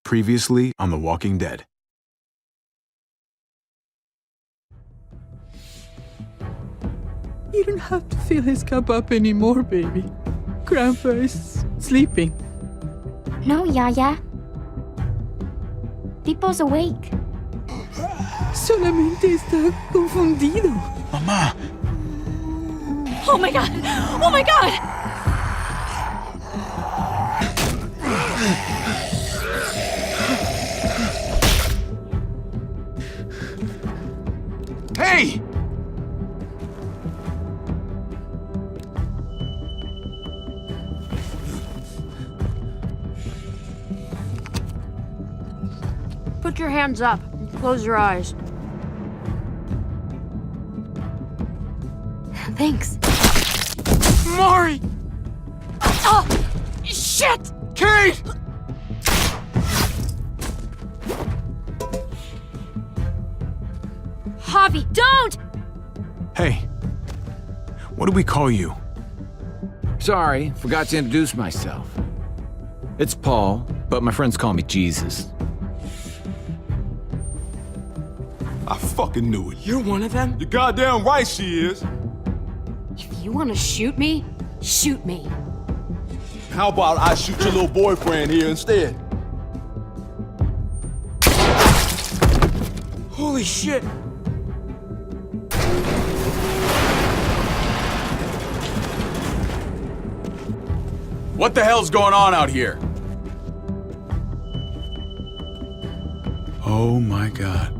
Previously on The Walking Dead. You don't have to fill his cup up anymore, baby. Grandpa is sleeping. No, Yaya. Pipo's awake. Solamente está confundido. Mamá! Oh my god! Oh my god! Hey! Put your hands up and close your eyes. Thanks. Mari! Oh! Shit! Kate! Javi, don't! Hey. What do we call you? Sorry, forgot to introduce myself. It's Paul, but my friends call me Jesus. I fucking knew it. You're one of them? You're goddamn right she is. If you want to shoot me, shoot me. How about I shoot your little boyfriend here instead? Holy shit! What the hell's going on out here? Oh my god.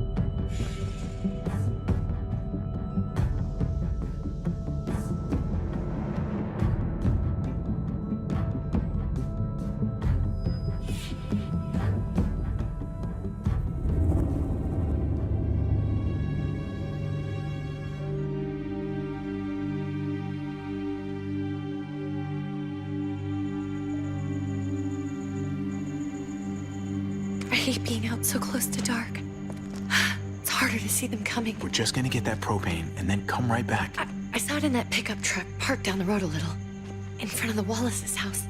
I hate being out so close to dark. It's harder to see them coming. We're just gonna get that propane and then come right back. I saw it in that pickup truck parked down the road a little, in front of the Wallace's house.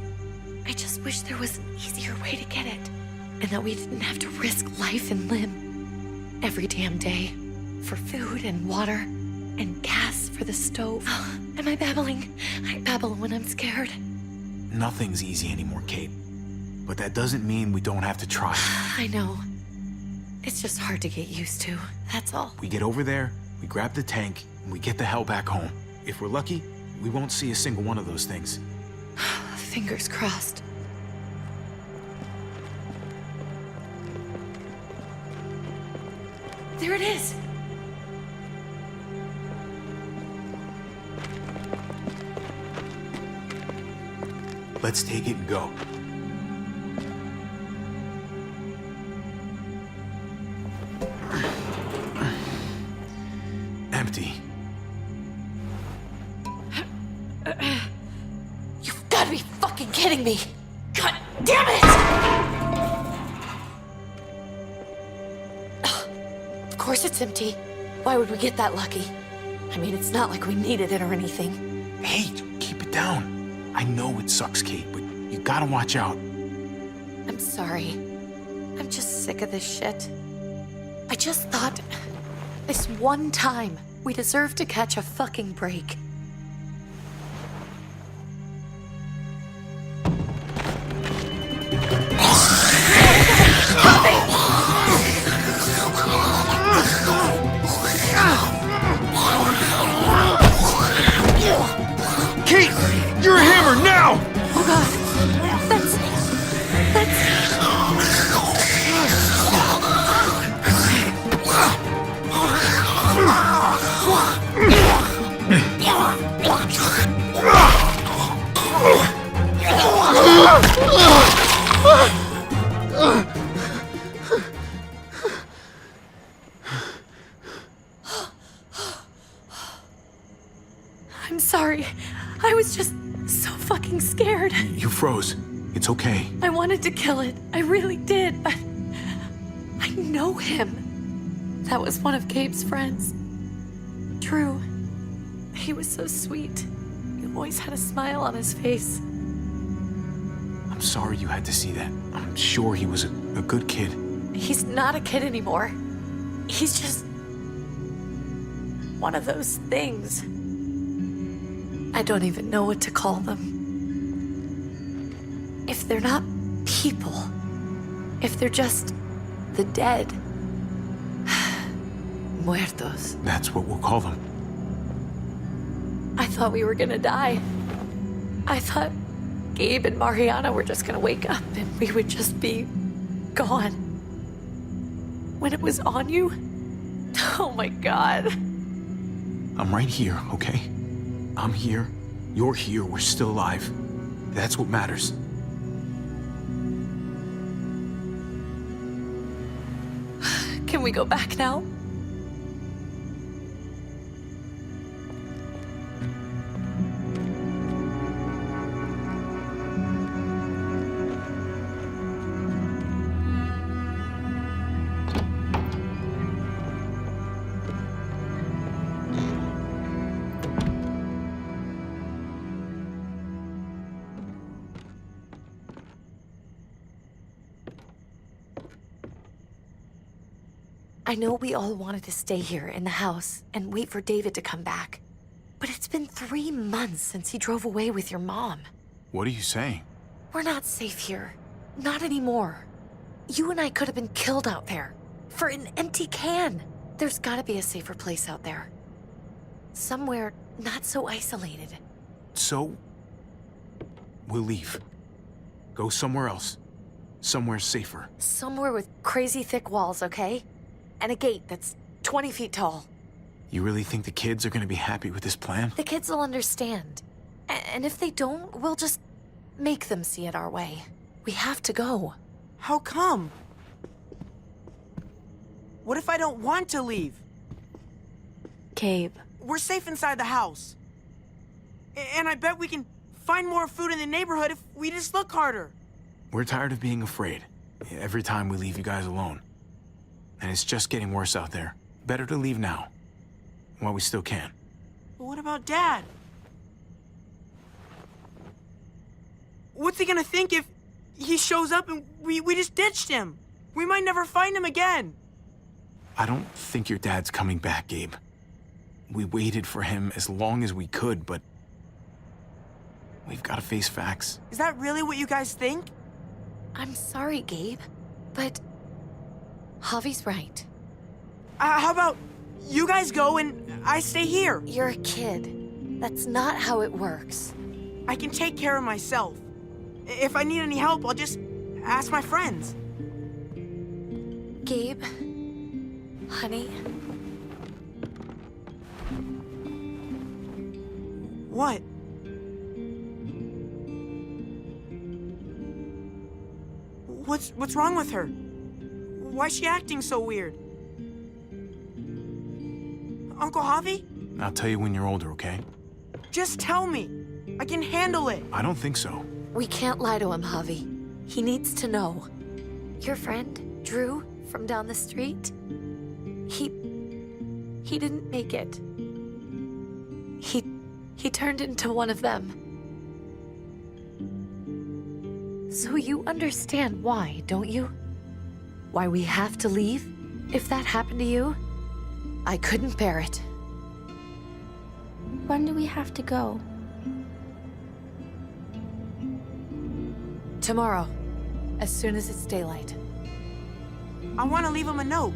I just wish there was an easier way to get it, and that we didn't have to risk life and limb every damn day for food and water and gas for the stove. Am I babbling? I babble when I'm scared. Nothing's easy anymore, Kate. But that doesn't mean we don't have to try. I know. It's just hard to get used to, that's all. We get over there, we grab the tank, and we get the hell back home. If we're lucky, we won't see a single one of those things. Fingers crossed. There it is! Let's take it and go. Empty. You've got to be fucking kidding me! God damn it! Of course it's empty. Why would we get that lucky? I mean, it's not like we needed it or anything. Hey, keep it down. I know it sucks, Kate, but you gotta watch out. I'm sorry. I'm just sick of this shit. I just thought, this one time, we deserve to catch a fucking break. Kate! You're a hammer now! Oh god, that's... I'm sorry. I was just so fucking scared. You froze. It's okay. I wanted to kill it. I really did, but I know him. That was one of Gabe's friends. Drew. He was so sweet. He always had a smile on his face. I'm sorry you had to see that. I'm sure he was a good kid. He's not a kid anymore. He's just one of those things. I don't even know what to call them. If they're not people, if they're just the dead, muertos. That's what we'll call them. I thought we were gonna die. I thought Gabe and Mariana were just gonna wake up and we would just be gone. When it was on you, oh my God. I'm right here, okay? I'm here. You're here. We're still alive. That's what matters. Can we go back now? I know we all wanted to stay here in the house and wait for David to come back. But it's been 3 months since he drove away with your mom. What are you saying? We're not safe here. Not anymore. You and I could have been killed out there. For an empty can. There's gotta be a safer place out there. Somewhere not so isolated. So, we'll leave. Go somewhere else. Somewhere safer. Somewhere with crazy thick walls, okay? And a gate that's 20 feet tall. You really think the kids are gonna be happy with this plan? The kids will understand. And if they don't, we'll just make them see it our way. We have to go. How come? What if I don't want to leave? Gabe. We're safe inside the house. And I bet we can find more food in the neighborhood if we just look harder. We're tired of being afraid. Every time we leave you guys alone. And it's just getting worse out there. Better to leave now. While we still can. But what about Dad? What's he gonna think if he shows up and we just ditched him? We might never find him again. I don't think your dad's coming back, Gabe. We waited for him as long as we could, but we've got to face facts. Is that really what you guys think? I'm sorry, Gabe, but Javi's right. How about you guys go and I stay here? You're a kid. That's not how it works. I can take care of myself. If I need any help, I'll just ask my friends. Gabe, honey, what? What's wrong with her? Why's she acting so weird? Uncle Javi? I'll tell you when you're older, okay? Just tell me. I can handle it. I don't think so. we can't lie to him, Javi. He needs to know. Your friend, Drew, from down the street, he didn't make it. He turned into one of them. So you understand why, don't you? Why we have to leave? If that happened to you, I couldn't bear it. When do we have to go? Tomorrow, as soon as it's daylight. I want to leave him a note.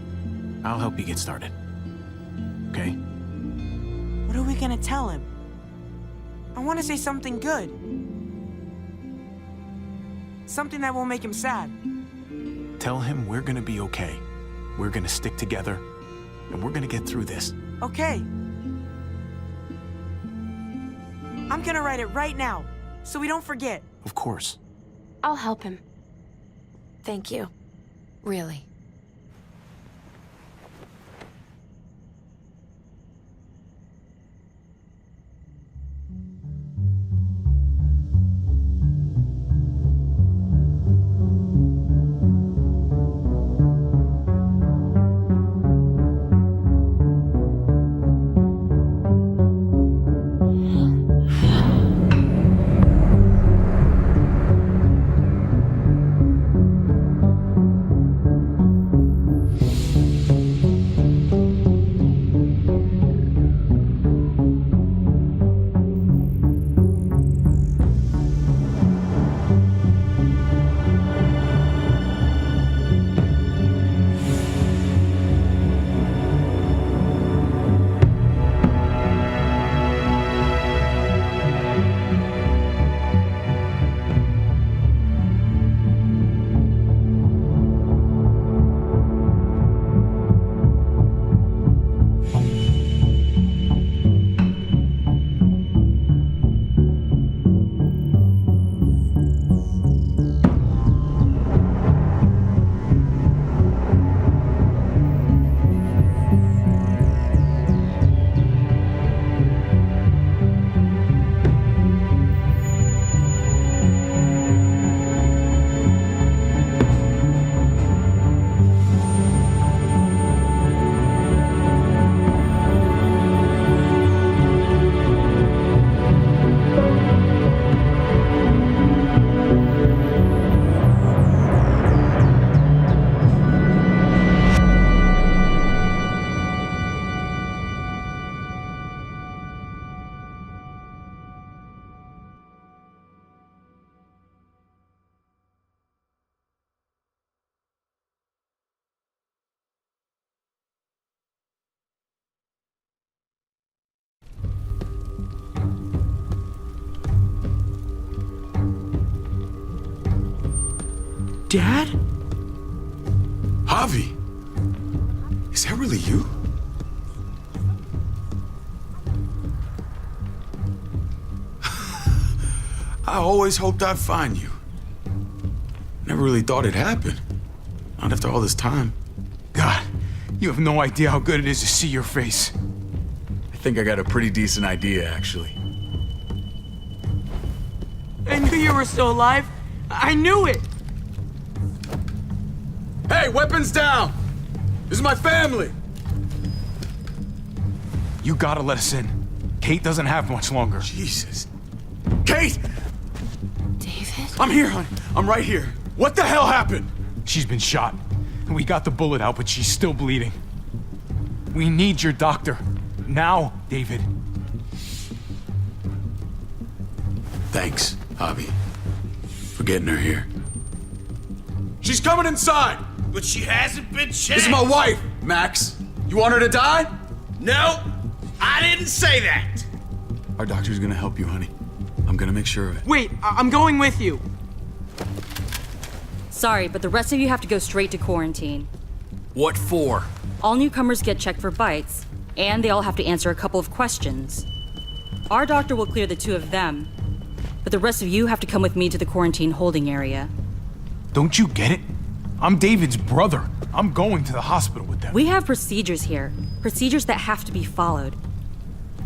I'll help you get started. Okay? What are we gonna tell him? I want to say something good. Something that won't make him sad. Tell him we're gonna be okay. We're gonna stick together, and we're gonna get through this. Okay. I'm gonna write it right now, so we don't forget. Of course. I'll help him. Thank you. Really. Dad? Javi! Is that really you? I always hoped I'd find you. Never really thought it'd happen. Not after all this time. God, you have no idea how good it is to see your face. I think I got a pretty decent idea, actually. I knew you were still alive. I knew it. Hey, weapons down! This is my family! You gotta let us in. Kate doesn't have much longer. Jesus. Kate! David? I'm here, honey. I'm right here. What the hell happened? She's been shot. We got the bullet out, but she's still bleeding. We need your doctor. Now, David. Thanks, Javi, for getting her here. She's coming inside! But she hasn't been checked. This is my wife, Max. You want her to die? No, I didn't say that. Our doctor's gonna help you, honey. I'm gonna make sure of it. Wait, I'm going with you. Sorry, but the rest of you have to go straight to quarantine. What for? All newcomers get checked for bites, and they all have to answer a couple of questions. Our doctor will clear the two of them, but the rest of you have to come with me to the quarantine holding area. Don't you get it? I'm David's brother. I'm going to the hospital with them. We have procedures here, procedures that have to be followed.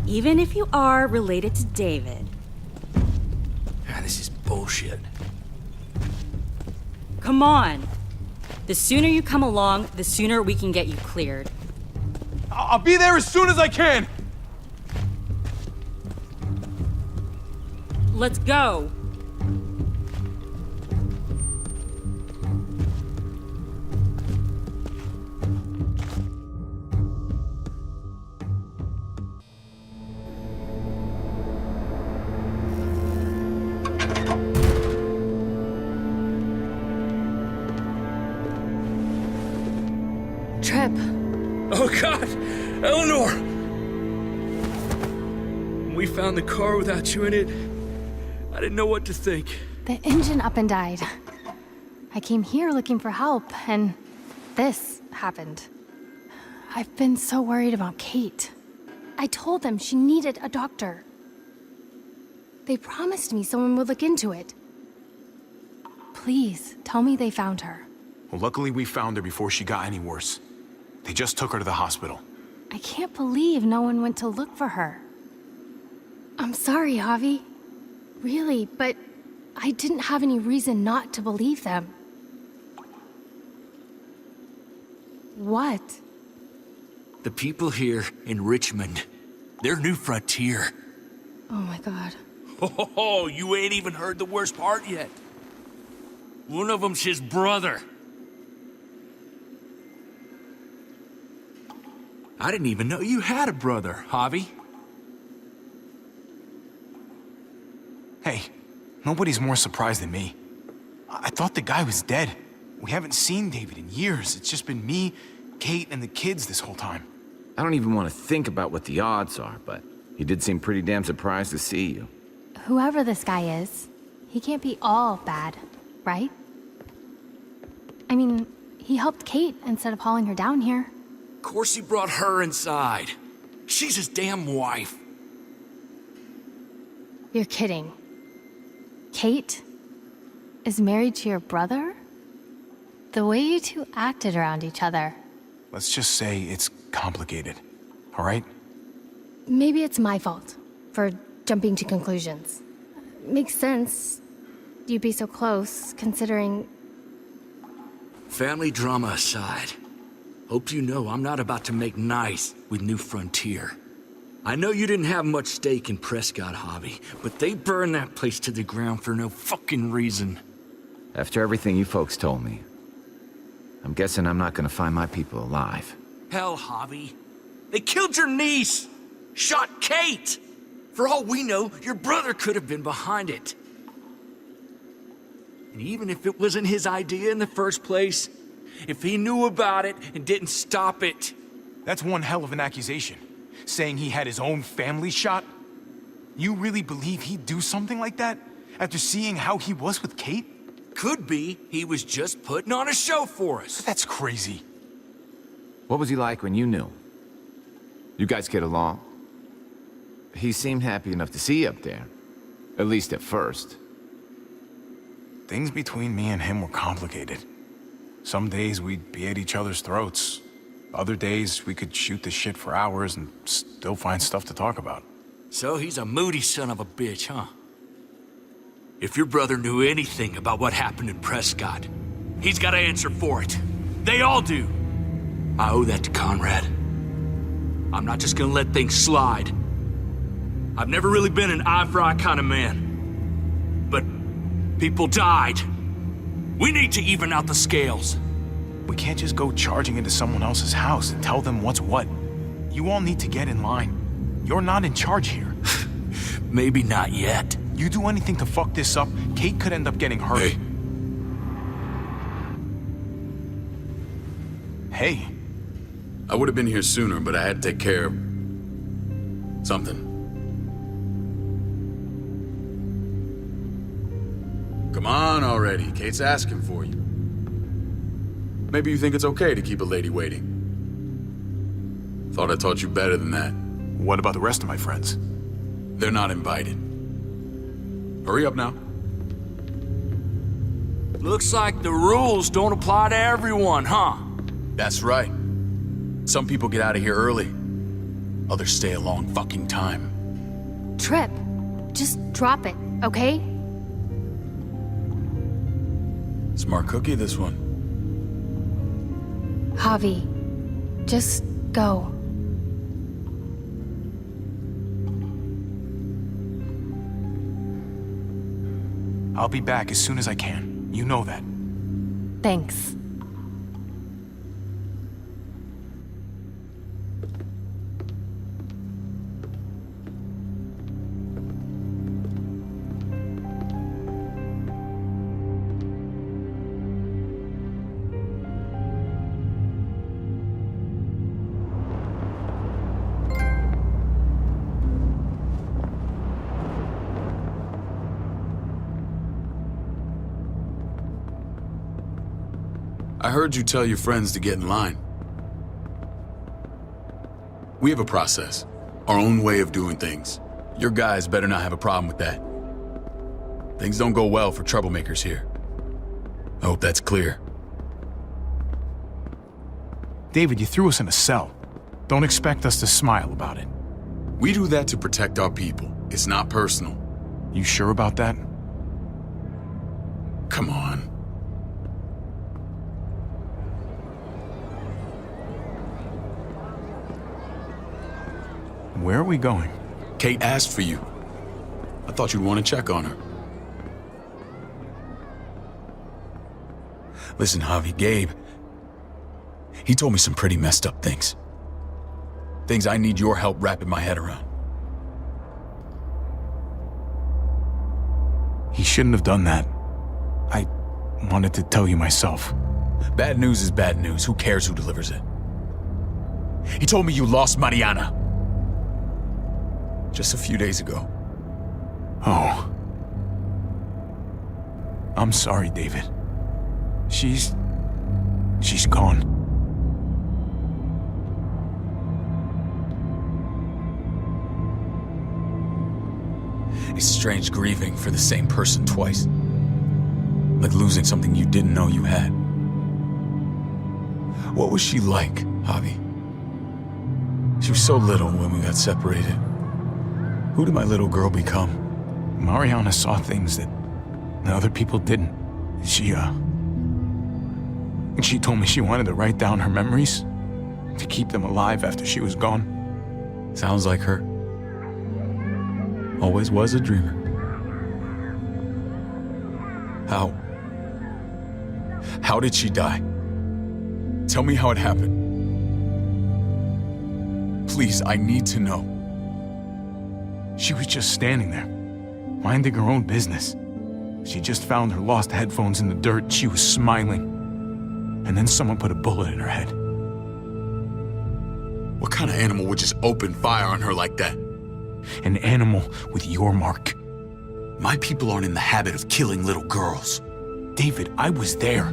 Even if you are related to David. This is bullshit. Come on. The sooner you come along, the sooner we can get you cleared. I'll be there as soon as I can. Let's go. Trip. Oh God, Eleanor! When we found the car without you in it, I didn't know what to think. The engine up and died. I came here looking for help, and this happened. I've been so worried about Kate. I told them she needed a doctor. They promised me someone would look into it. Please, tell me they found her. Well, luckily we found her before she got any worse. They just took her to the hospital. I can't believe no one went to look for her. I'm sorry, Javi. Really, but I didn't have any reason not to believe them. What? The people here in Richmond, their new frontier. Oh my God. Oh, you ain't even heard the worst part yet. One of them's his brother. I didn't even know you had a brother, Javi. Hey, nobody's more surprised than me. I thought the guy was dead. We haven't seen David in years. It's just been me, Kate, and the kids this whole time. I don't even want to think about what the odds are, but he did seem pretty damn surprised to see you. Whoever this guy is, he can't be all bad, right? I mean, he helped Kate instead of hauling her down here. Of course he brought her inside. She's his damn wife. You're kidding. Kate is married to your brother? The way you two acted around each other. Let's just say it's complicated, all right? Maybe it's my fault for jumping to conclusions. Makes sense. You'd be so close, considering... Family drama aside, hope you know I'm not about to make nice with New Frontier. I know you didn't have much stake in Prescott, Javi, but they burned that place to the ground for no fucking reason. After everything you folks told me, I'm guessing I'm not gonna find my people alive. Hell, Javi. They killed your niece! Shot Kate! For all we know, your brother could have been behind it. And even if it wasn't his idea in the first place, if he knew about it and didn't stop it... That's one hell of an accusation. Saying he had his own family shot? You really believe he'd do something like that? After seeing how he was with Kate? Could be he was just putting on a show for us. That's crazy. What was he like when you knew him? You guys get along? He seemed happy enough to see you up there. At least at first. Things between me and him were complicated. Some days we'd be at each other's throats. Other days we could shoot the shit for hours and still find stuff to talk about. So he's a moody son of a bitch, huh? If your brother knew anything about what happened in Prescott, he's got to answer for it. They all do. I owe that to Conrad. I'm not just gonna let things slide. I've never really been an eye-for-eye kind of man. But people died. We need to even out the scales. We can't just go charging into someone else's house and tell them what's what. You all need to get in line. You're not in charge here. Maybe not yet. You do anything to fuck this up, Kate could end up getting hurt. Hey. I would have been here sooner, but I had to take care of something. Come on already. Kate's asking for you. Maybe you think it's okay to keep a lady waiting. Thought I taught you better than that. What about the rest of my friends? They're not invited. Hurry up now. Looks like the rules don't apply to everyone, huh? That's right. Some people get out of here early. Others stay a long fucking time. Trip, just drop it, okay? Smart cookie, this one. Javi, just go. I'll be back as soon as I can. You know that. Thanks. I heard you tell your friends to get in line. We have a process, our own way of doing things. Your guys better not have a problem with that. Things don't go well for troublemakers here. I hope that's clear. David, you threw us in a cell. Don't expect us to smile about it. We do that to protect our people. It's not personal. You sure about that? Come on. Where are we going? Kate asked for you. I thought you'd want to check on her. Listen, Javi, Gabe, he told me some pretty messed up things. Things I need your help wrapping my head around. He shouldn't have done that. I wanted to tell you myself. Bad news is bad news. Who cares who delivers it? He told me you lost Mariana. Just a few days ago. Oh. I'm sorry, David. She's gone. It's strange grieving for the same person twice. Like losing something you didn't know you had. What was she like, Javi? She was so little when we got separated. Who did my little girl become? Mariana saw things that other people didn't. She told me she wanted to write down her memories to keep them alive after she was gone. Sounds like her. Always was a dreamer. How did she die? Tell me how it happened. Please, I need to know. She was just standing there, minding her own business. She just found her lost headphones in the dirt. She was smiling. And then someone put a bullet in her head. What kind of animal would just open fire on her like that? An animal with your mark. My people aren't in the habit of killing little girls. David, I was there.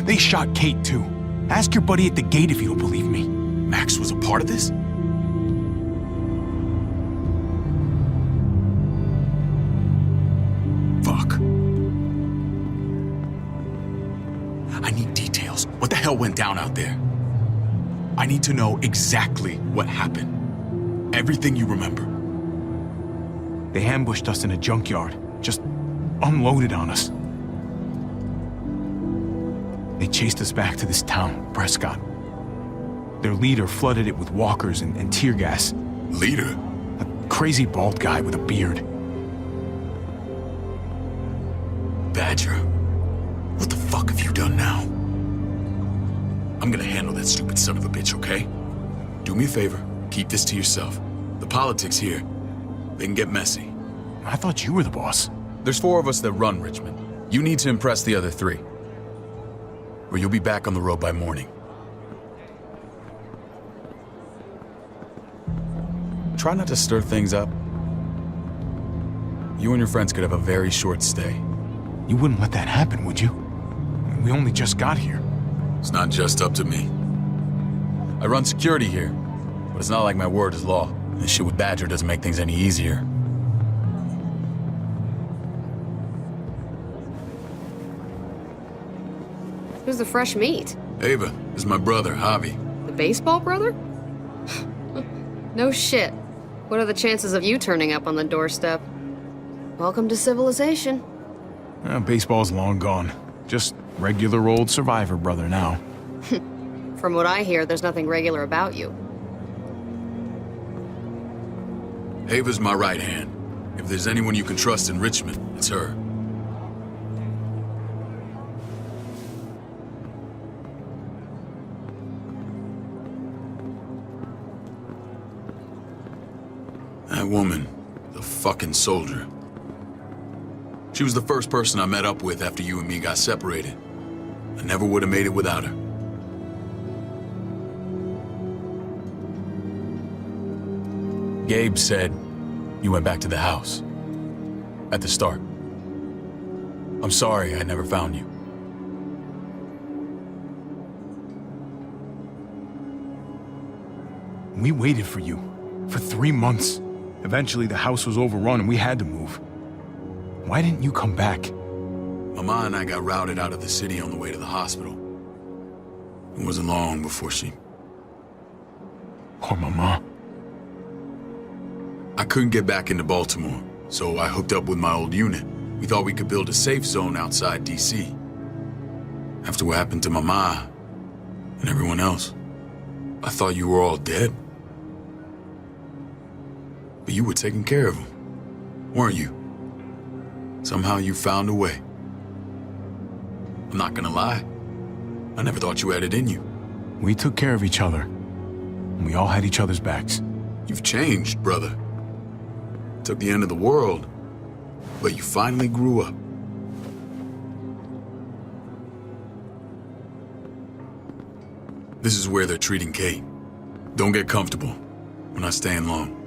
They shot Kate, too. Ask your buddy at the gate if you don't believe me. Max was a part of this? Fuck. I need details. What the hell went down out there? I need to know exactly what happened. Everything you remember. They ambushed us in a junkyard. Just unloaded on us. They chased us back to this town, Prescott. Their leader flooded it with walkers and tear gas. Leader? A crazy bald guy with a beard. Badger, what the fuck have you done now? I'm gonna handle that stupid son of a bitch, okay? Do me a favor, keep this to yourself. The politics here, they can get messy. I thought you were the boss. There's 4 of us that run Richmond. You need to impress the other 3. Or you'll be back on the road by morning. Try not to stir things up. You and your friends could have a very short stay. You wouldn't let that happen, would you? We only just got here. It's not just up to me. I run security here, but it's not like my word is law. This shit with Badger doesn't make things any easier. Who's the fresh meat? Ava, this is my brother, Javi. The baseball brother? No shit. What are the chances of you turning up on the doorstep? Welcome to civilization. Baseball's long gone. Just regular old survivor brother now. From what I hear, there's nothing regular about you. Ava's my right hand. If there's anyone you can trust in Richmond, it's her. That woman, the fucking soldier. She was the first person I met up with after you and me got separated. I never would have made it without her. Gabe said you went back to the house. At the start. I'm sorry I never found you. We waited for you. For 3 months. Eventually the house was overrun and we had to move. Why didn't you come back? Mama and I got routed out of the city on the way to the hospital. It wasn't long before she... Poor Mama. I couldn't get back into Baltimore, so I hooked up with my old unit. We thought we could build a safe zone outside D.C. After what happened to Mama and everyone else, I thought you were all dead. But you were taking care of them, weren't you? Somehow you found a way. I'm not gonna lie. I never thought you had it in you. We took care of each other. And we all had each other's backs. You've changed, brother. Took the end of the world, but you finally grew up. This is where they're treating Kate. Don't get comfortable. We're not staying long.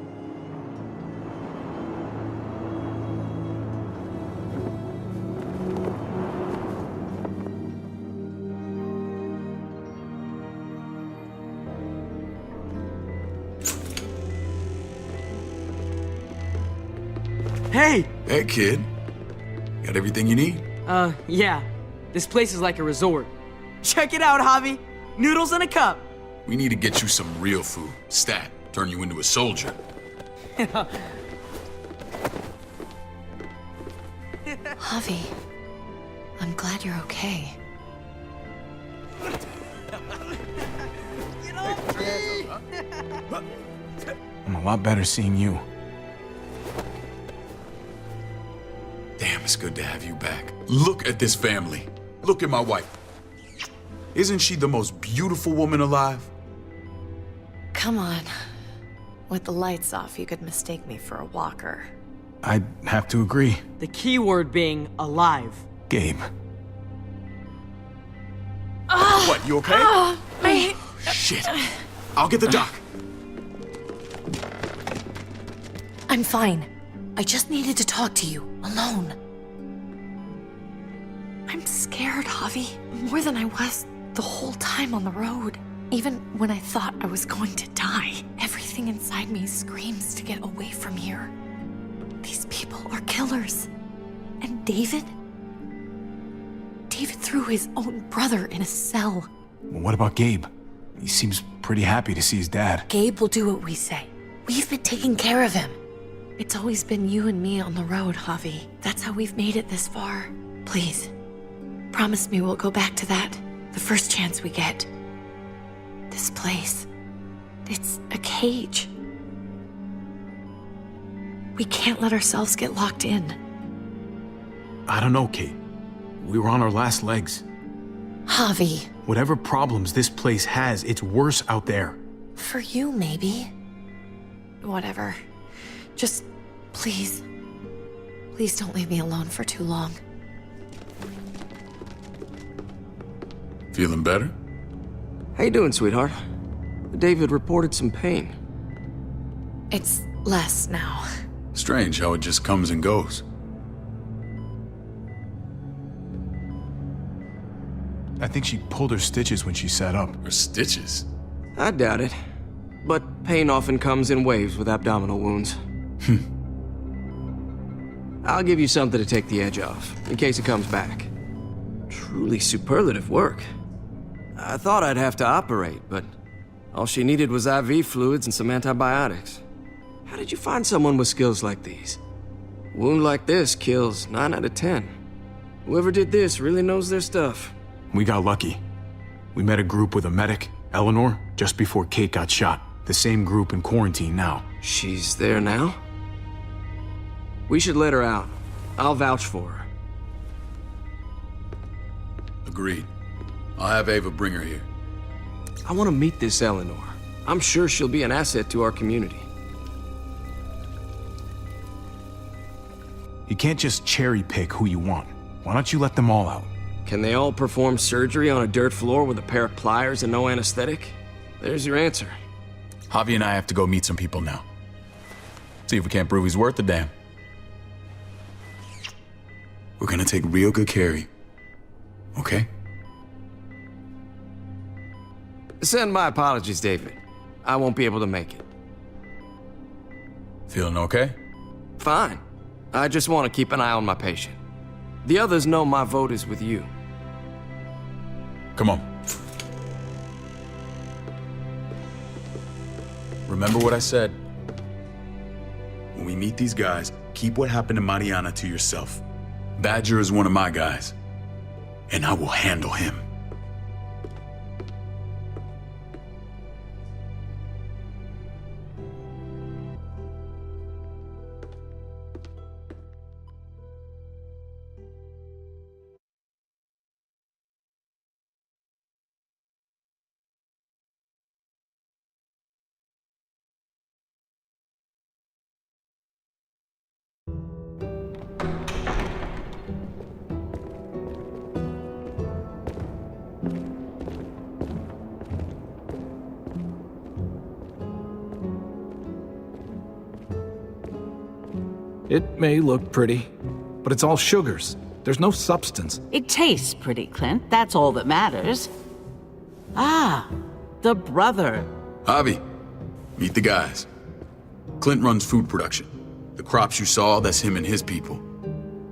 Hey! Hey, kid. Got everything you need? Yeah. This place is like a resort. Check it out, Javi. Noodles in a cup. We need to get you some real food. Stat. Turn you into a soldier. Javi, I'm glad you're okay. I'm a lot better seeing you. Damn, it's good to have you back. Look at this family. Look at my wife. Isn't she the most beautiful woman alive? Come on. With the lights off, you could mistake me for a walker. I'd have to agree. The key word being alive. Gabe. What, you okay? Shit. I'll get the doc. I'm fine. I just needed to talk to you, alone. I'm scared. scared, Javi. More than I was the whole time on the road. Even when I thought I was going to die, everything inside me screams to get away from here. These people are killers. And David? David threw his own brother in a cell. Well, what about Gabe? He seems pretty happy to see his dad. Gabe will do what we say. We've been taking care of him. It's always been you and me on the road, Javi. That's how we've made it this far. Please, promise me we'll go back to that the first chance we get. This place, it's a cage. We can't let ourselves get locked in. I don't know, Kate. We were on our last legs. Javi. Whatever problems this place has, it's worse out there. For you, maybe. Whatever. Just, please. Please don't leave me alone for too long. Feeling better? How you doing, sweetheart? David reported some pain. It's less now. Strange how it just comes and goes. I think she pulled her stitches when she sat up. Her stitches? I doubt it. But pain often comes in waves with abdominal wounds. I'll give you something to take the edge off, in case it comes back. Truly superlative work. I thought I'd have to operate, but all she needed was IV fluids and some antibiotics. How did you find someone with skills like these? A wound like this kills 9 out of 10. Whoever did this really knows their stuff. We got lucky. We met a group with a medic, Eleanor, just before Kate got shot. The same group in quarantine now. She's there now? We should let her out. I'll vouch for her. Agreed. I'll have Ava bring her here. I want to meet this Eleanor. I'm sure she'll be an asset to our community. You can't just cherry pick who you want. Why don't you let them all out? Can they all perform surgery on a dirt floor with a pair of pliers and no anesthetic? There's your answer. Javi and I have to go meet some people now. See if we can't prove he's worth the damn. We're gonna take real good care of you. Okay? Send my apologies, David. I won't be able to make it. Feeling okay? Fine. I just want to keep an eye on my patient. The others know my vote is with you. Come on. Remember what I said. When we meet these guys, keep what happened to Mariana to yourself. Badger is one of my guys, and I will handle him. It may look pretty, but it's all sugars. There's no substance. It tastes pretty, Clint. That's all that matters. Ah, the brother. Javi, meet the guys. Clint runs food production. The crops you saw, that's him and his people.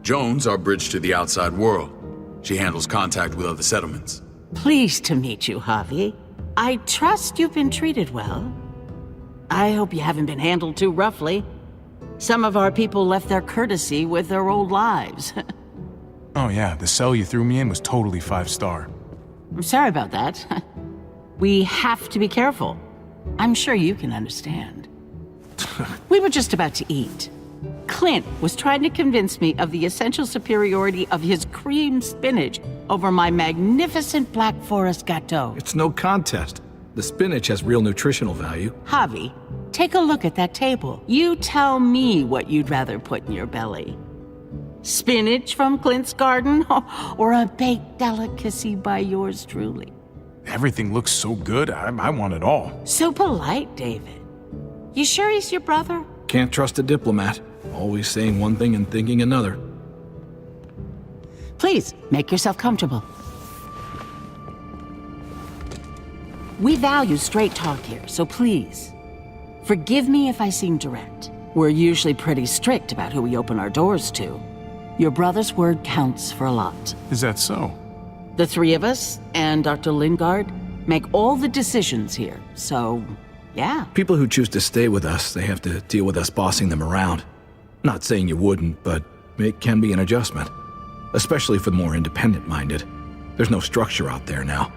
Jones, our bridge to the outside world. She handles contact with other settlements. Pleased to meet you, Javi. I trust you've been treated well. I hope you haven't been handled too roughly. Some of our people left their courtesy with their old lives. Oh yeah, the cell you threw me in was totally 5-star. I'm sorry about that. We have to be careful. I'm sure you can understand. We were just about to eat. Clint was trying to convince me of the essential superiority of his cream spinach over my magnificent Black Forest gâteau. It's no contest. The spinach has real nutritional value. Javi, take a look at that table. You tell me what you'd rather put in your belly. Spinach from Clint's garden, or a baked delicacy by yours truly? Everything looks so good, I want it all. So polite, David. You sure he's your brother? Can't trust a diplomat. Always saying one thing and thinking another. Please, make yourself comfortable. We value straight talk here, so please, forgive me if I seem direct. We're usually pretty strict about who we open our doors to. Your brother's word counts for a lot. Is that so? The three of us and Dr. Lingard make all the decisions here, so yeah. People who choose to stay with us, they have to deal with us bossing them around. Not saying you wouldn't, but it can be an adjustment. Especially for the more independent-minded. There's no structure out there now.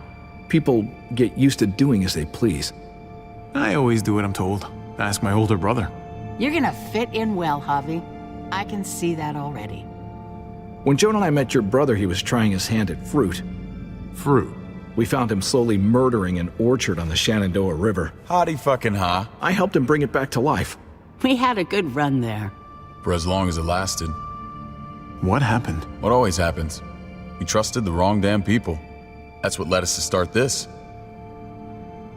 People get used to doing as they please. I always do what I'm told. Ask my older brother. You're gonna fit in well, Javi. I can see that already. When Joan and I met your brother, he was trying his hand at fruit. Fruit? We found him slowly murdering an orchard on the Shenandoah River. Howdy fucking ha. I helped him bring it back to life. We had a good run there. For as long as it lasted. What happened? What always happens. We trusted the wrong damn people. That's what led us to start this.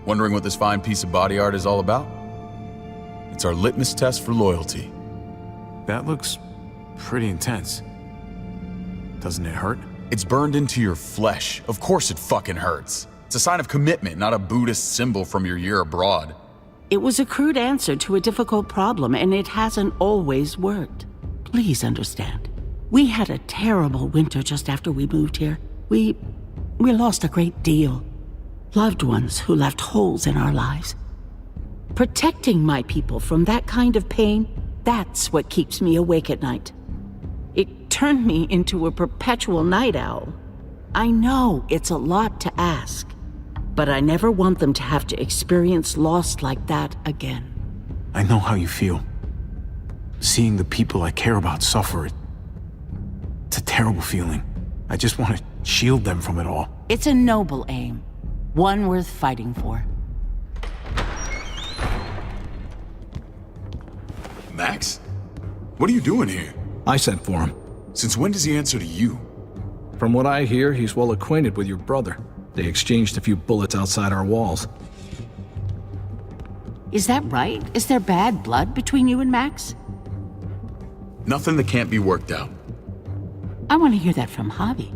Wondering what this fine piece of body art is all about? It's our litmus test for loyalty. That looks pretty intense. Doesn't it hurt? It's burned into your flesh. Of course it fucking hurts. It's a sign of commitment, not a Buddhist symbol from your year abroad. It was a crude answer to a difficult problem, and it hasn't always worked. Please understand. We had a terrible winter just after we moved here. We lost a great deal. Loved ones who left holes in our lives. Protecting my people from that kind of pain, that's what keeps me awake at night. It turned me into a perpetual night owl. I know it's a lot to ask, but I never want them to have to experience loss like that again. I know how you feel. Seeing the people I care about suffer, it's a terrible feeling. I just want to shield them from it all. It's a noble aim, one worth fighting for. Max? What are you doing here? I sent for him. Since when does he answer to you? From what I hear, he's well acquainted with your brother. They exchanged a few bullets outside our walls. Is that right? Is there bad blood between you and Max? Nothing that can't be worked out. I want to hear that from Javi.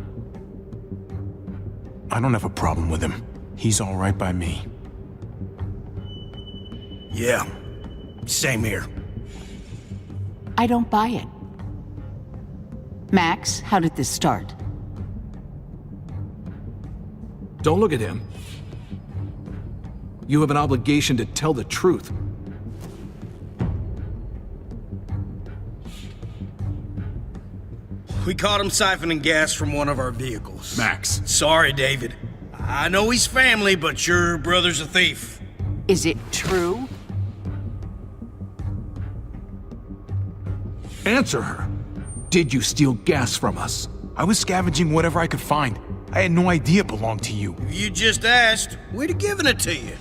I don't have a problem with him. He's all right by me. Yeah, same here. I don't buy it. Max, how did this start? Don't look at him. You have an obligation to tell the truth. We caught him siphoning gas from one of our vehicles. Max. Sorry, David. I know he's family, but your brother's a thief. Is it true? Answer her. Did you steal gas from us? I was scavenging whatever I could find. I had no idea it belonged to you. If you just asked, we'd have given it to you.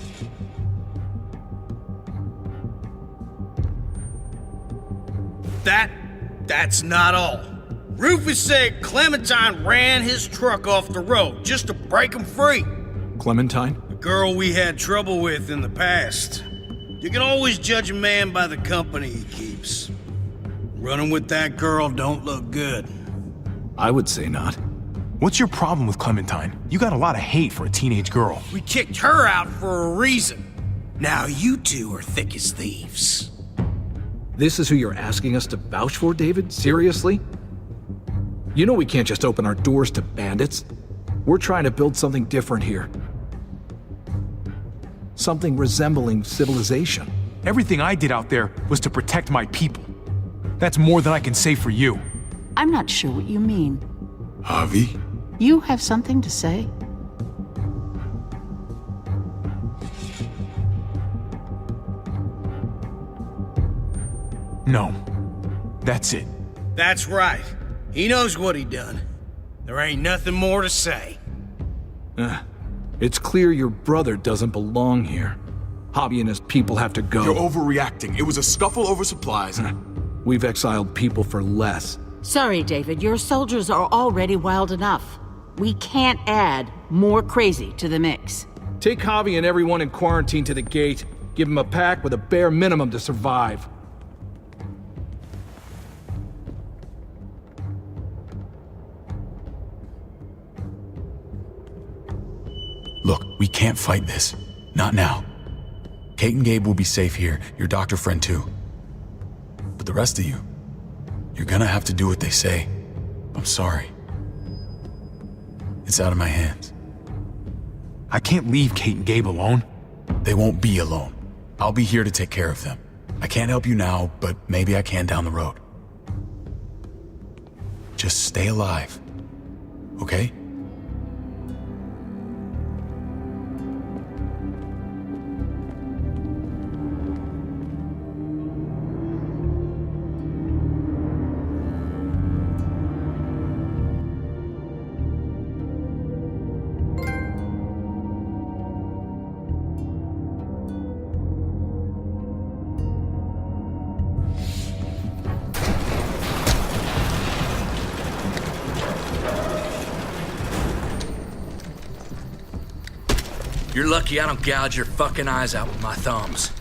That's not all. Rufus said Clementine ran his truck off the road just to break him free. Clementine? The girl we had trouble with in the past. You can always judge a man by the company he keeps. Running with that girl don't look good. I would say not. What's your problem with Clementine? You got a lot of hate for a teenage girl. We kicked her out for a reason. Now you two are thick as thieves. This is who you're asking us to vouch for, David? Seriously? You know we can't just open our doors to bandits. We're trying to build something different here. Something resembling civilization. Everything I did out there was to protect my people. That's more than I can say for you. I'm not sure what you mean. Javi? You have something to say? No. That's it. That's right. He knows what he done. There ain't nothing more to say. It's clear your brother doesn't belong here. Javi and his people have to go. You're overreacting. It was a scuffle over supplies. We've exiled people for less. Sorry, David. Your soldiers are already wild enough. We can't add more crazy to the mix. Take Javi and everyone in quarantine to the gate. Give them a pack with a bare minimum to survive. can't fight this. Not now. Kate and Gabe will be safe here, your doctor friend too. But the rest of you, you're gonna have to do what they say. I'm sorry. It's out of my hands. I can't leave Kate and Gabe alone. They won't be alone. I'll be here to take care of them. I can't help you now, but maybe I can down the road. Just stay alive, okay? You're lucky I don't gouge your fucking eyes out with my thumbs.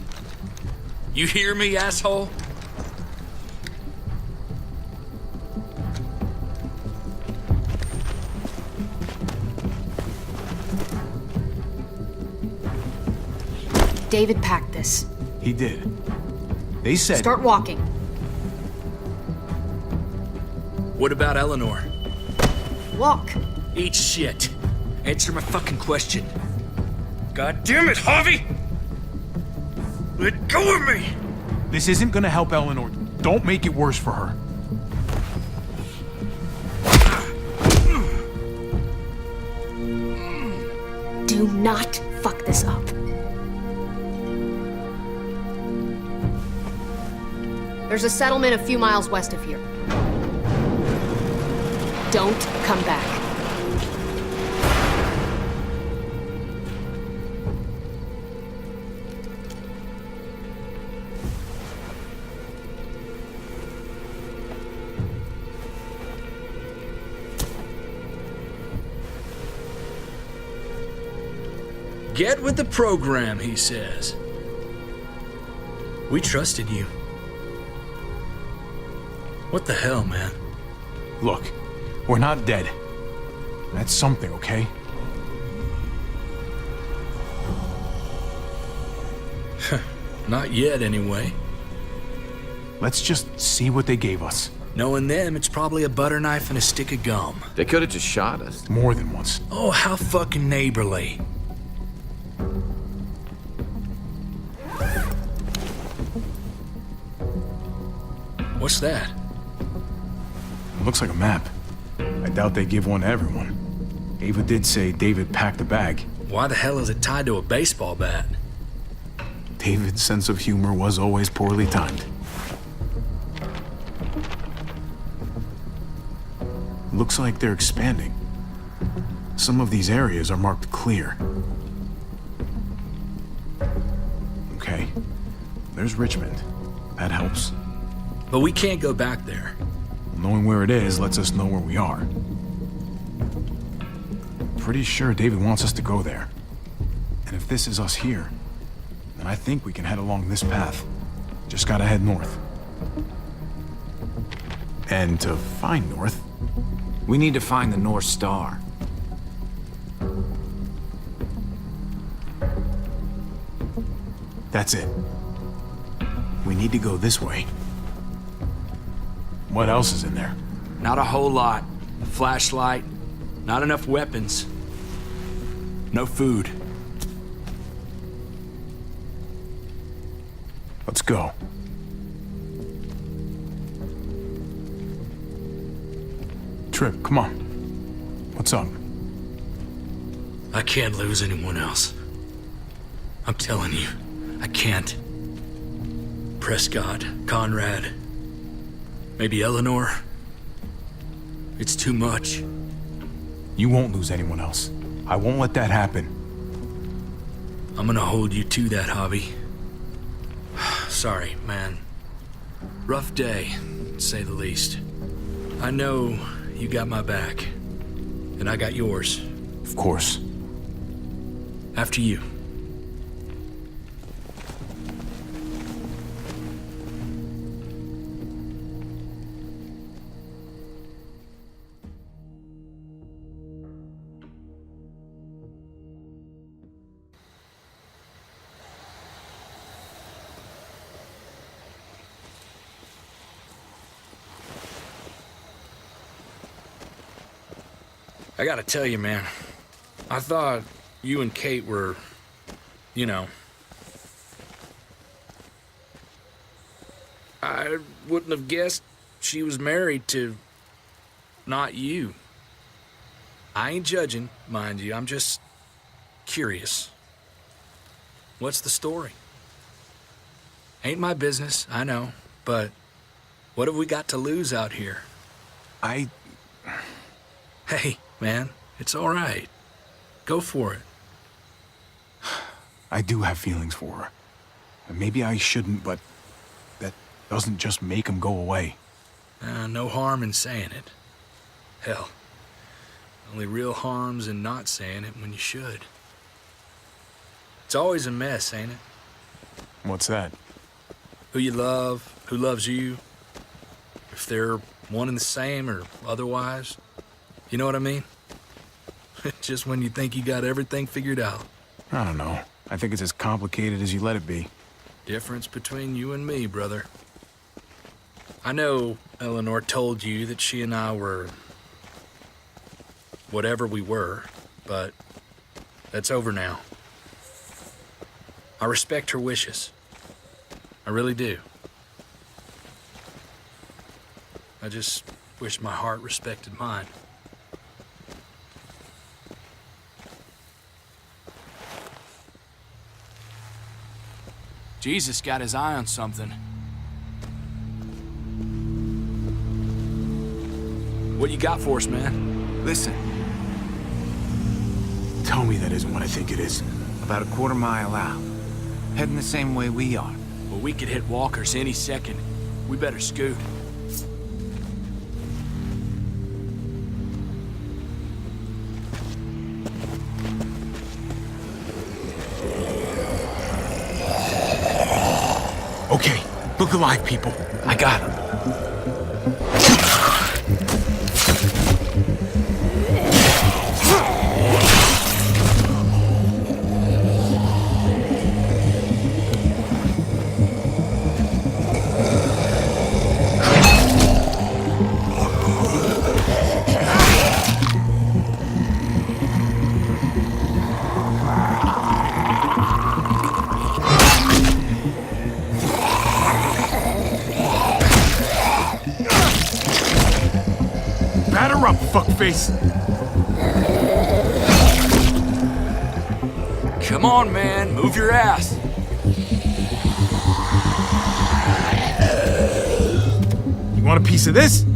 You hear me, asshole? David packed this. He did. They said... Start walking. What about Eleanor? Walk. Eat shit. Answer my fucking question. God damn it, Harvey! Let go of me! This isn't gonna help Eleanor. Don't make it worse for her. Do not fuck this up. There's a settlement a few miles west of here. Don't come back. Get with the program, he says. We trusted you. What the hell, man? Look, we're not dead. That's something, okay? Not yet, anyway. Let's just see what they gave us. Knowing them, it's probably a butter knife and a stick of gum. They could have just shot us. More than once. Oh, how fucking neighborly. What's that? It looks like a map. I doubt they give one to everyone. Ava did say David packed a bag. Why the hell is it tied to a baseball bat? David's sense of humor was always poorly timed. Looks like they're expanding. Some of these areas are marked clear. Okay. There's Richmond. That helps. But we can't go back there. Knowing where it is lets us know where we are. Pretty sure David wants us to go there. And if this is us here, then I think we can head along this path. Just gotta head north. And to find north... We need to find the North Star. That's it. We need to go this way. What else is in there? Not a whole lot. A flashlight, not enough weapons. No food. Let's go. Trip, come on. What's up? I can't lose anyone else. I'm telling you, I can't. Prescott, Conrad, maybe Eleanor. It's too much. You won't lose anyone else. I won't let that happen. I'm gonna hold you to that, Hobby. Sorry, man. Rough day, to say the least. I know you got my back, and I got yours. Of course. After you. I gotta tell you, man. I thought you and Kate were, you know... I wouldn't have guessed she was married to... not you. I ain't judging, mind you. I'm just curious. What's the story? Ain't my business, I know, but what have we got to lose out here? Hey, man, it's all right. Go for it. I do have feelings for her. Maybe I shouldn't, but that doesn't just make them go away. No harm in saying it. Hell, only real harm's in not saying it when you should. It's always a mess, ain't it? What's that? Who you love, who loves you, if they're one and the same or otherwise. You know what I mean? Just when you think you got everything figured out. I don't know. I think it's as complicated as you let it be. Difference between you and me, brother. I know Eleanor told you that she and I were... whatever we were, but that's over now. I respect her wishes. I really do. I just wish my heart respected mine. Jesus got his eye on something. What you got for us, man? Listen. Tell me that isn't what I think it is. About a quarter-mile out. Heading the same way we are. Well, we could hit walkers any second. We better scoot. Okay, look alive, people. I got him. Batter up, fuckface! Come on, man, move your ass. You want a piece of this?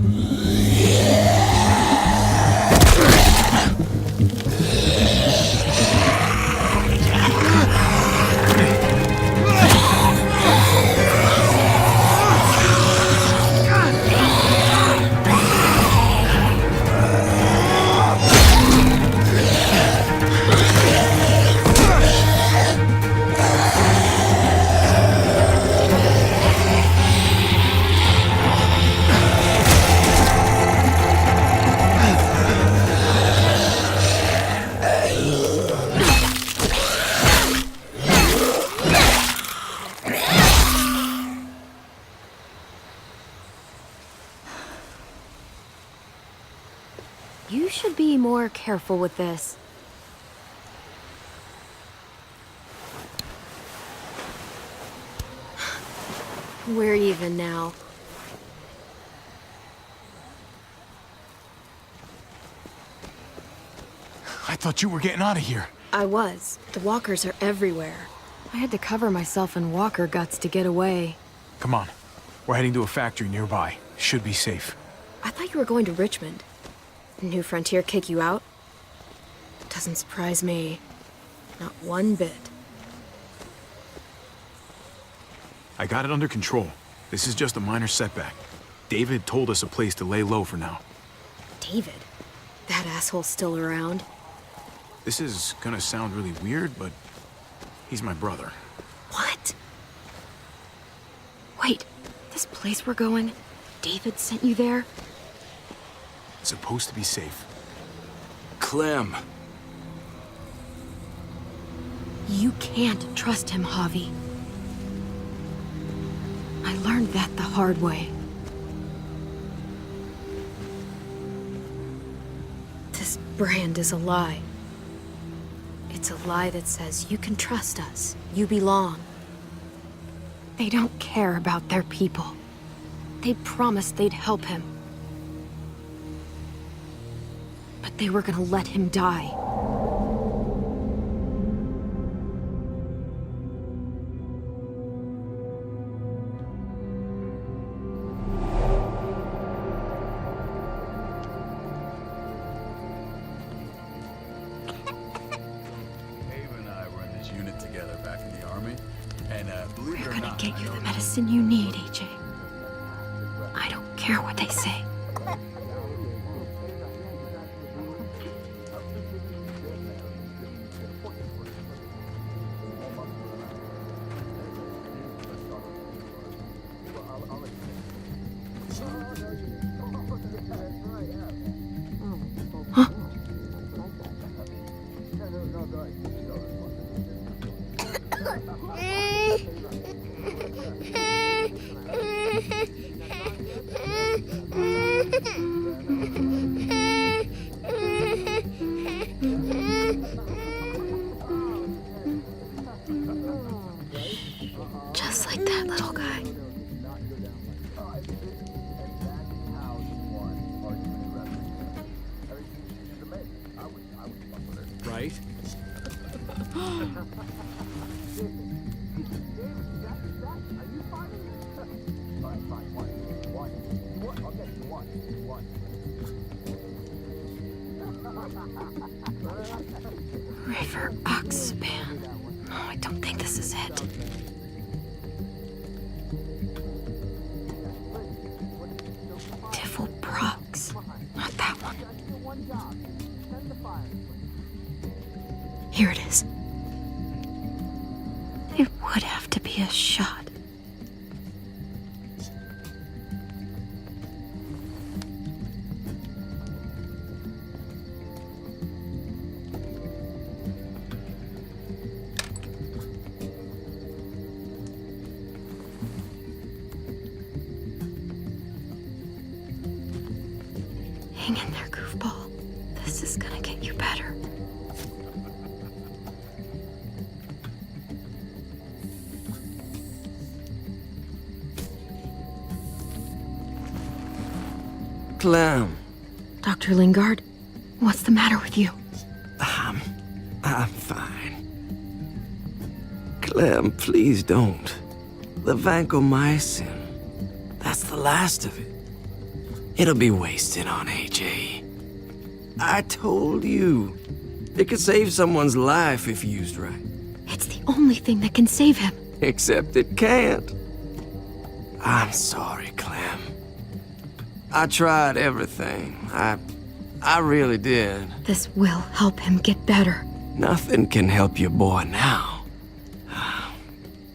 You should be more careful with this. We're even now. I thought you were getting out of here. I was. The walkers are everywhere. I had to cover myself in walker guts to get away. Come on. We're heading to a factory nearby. Should be safe. I thought you were going to Richmond. New Frontier kick you out? Doesn't surprise me. Not one bit. I got it under control. This is just a minor setback. David told us a place to lay low for now. David? That asshole's still around? This is gonna sound really weird, but he's my brother. What? Wait, this place we're going, David sent you there? It's supposed to be safe. Clem. You can't trust him, Javi. I learned that the hard way. This brand is a lie. It's a lie that says you can trust us, you belong. They don't care about their people. They promised they'd help him. But they were gonna let him die. Get you the medicine you need, AJ. I don't care what they say. Huh? Just like that little guy. Right? River Oxpan. No, I don't think this is it. Tiffle Prox. Not that one. Here it is. It would have to be a shot. Hang in there, goofball. This is gonna get you better. Clem. Dr. Lingard, what's the matter with you? I'm fine. Clem, please don't. The vancomycin. That's the last of it. It'll be wasted on AJ. I told you. It could save someone's life if used right. It's the only thing that can save him. Except it can't. I'm sorry, Clem. I tried everything. I really did. This will help him get better. Nothing can help your boy now.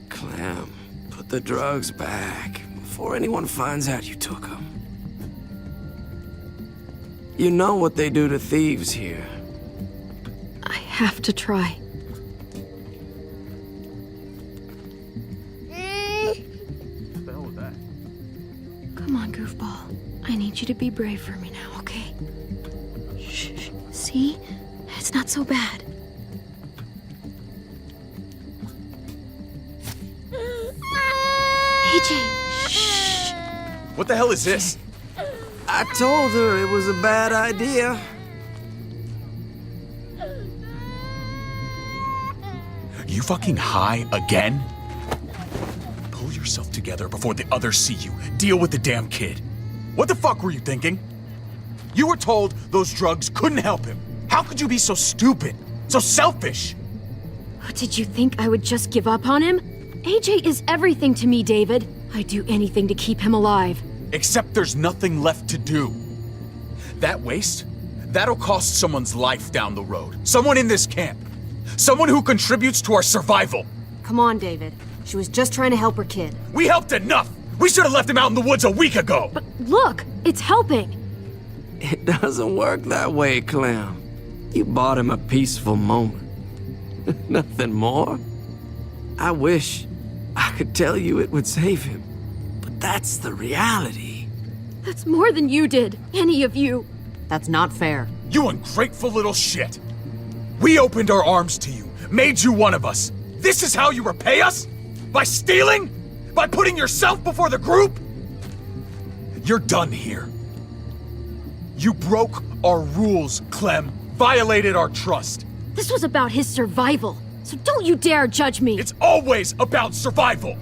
Clem, put the drugs back before anyone finds out you took them. You know what they do to thieves here. I have to try. What the hell was that? Come on, goofball. I need you to be brave for me now, okay? Shh. See? It's not so bad. AJ, shh. What the hell is this? I told her it was a bad idea. You fucking high again? Pull yourself together before the others see you. Deal with the damn kid. What the fuck were you thinking? You were told those drugs couldn't help him. How could you be so stupid? So selfish? Did you think I would just give up on him? AJ is everything to me, David. I'd do anything to keep him alive. Except there's nothing left to do. That waste? That'll cost someone's life down the road. Someone in this camp. Someone who contributes to our survival. Come on, David. She was just trying to help her kid. We helped enough! We should have left him out in the woods a week ago! But look, it's helping. It doesn't work that way, Clem. You bought him a peaceful moment. Nothing more. I wish I could tell you it would save him. But that's the reality. That's more than you did. Any of you. That's not fair. You ungrateful little shit! We opened our arms to you, made you one of us. This is how you repay us? By stealing? By putting yourself before the group? You're done here. You broke our rules, Clem. Violated our trust. This was about his survival, so don't you dare judge me. It's always about survival.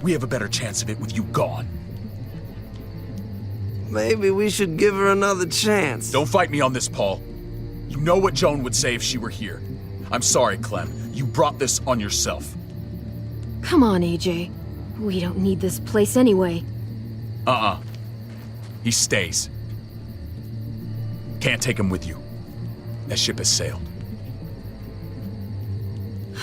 We have a better chance of it with you gone. Maybe we should give her another chance. Don't fight me on this, Paul. You know what Joan would say if she were here. I'm sorry, Clem. You brought this on yourself. Come on, AJ. We don't need this place anyway. He stays. Can't take him with you. That ship has sailed.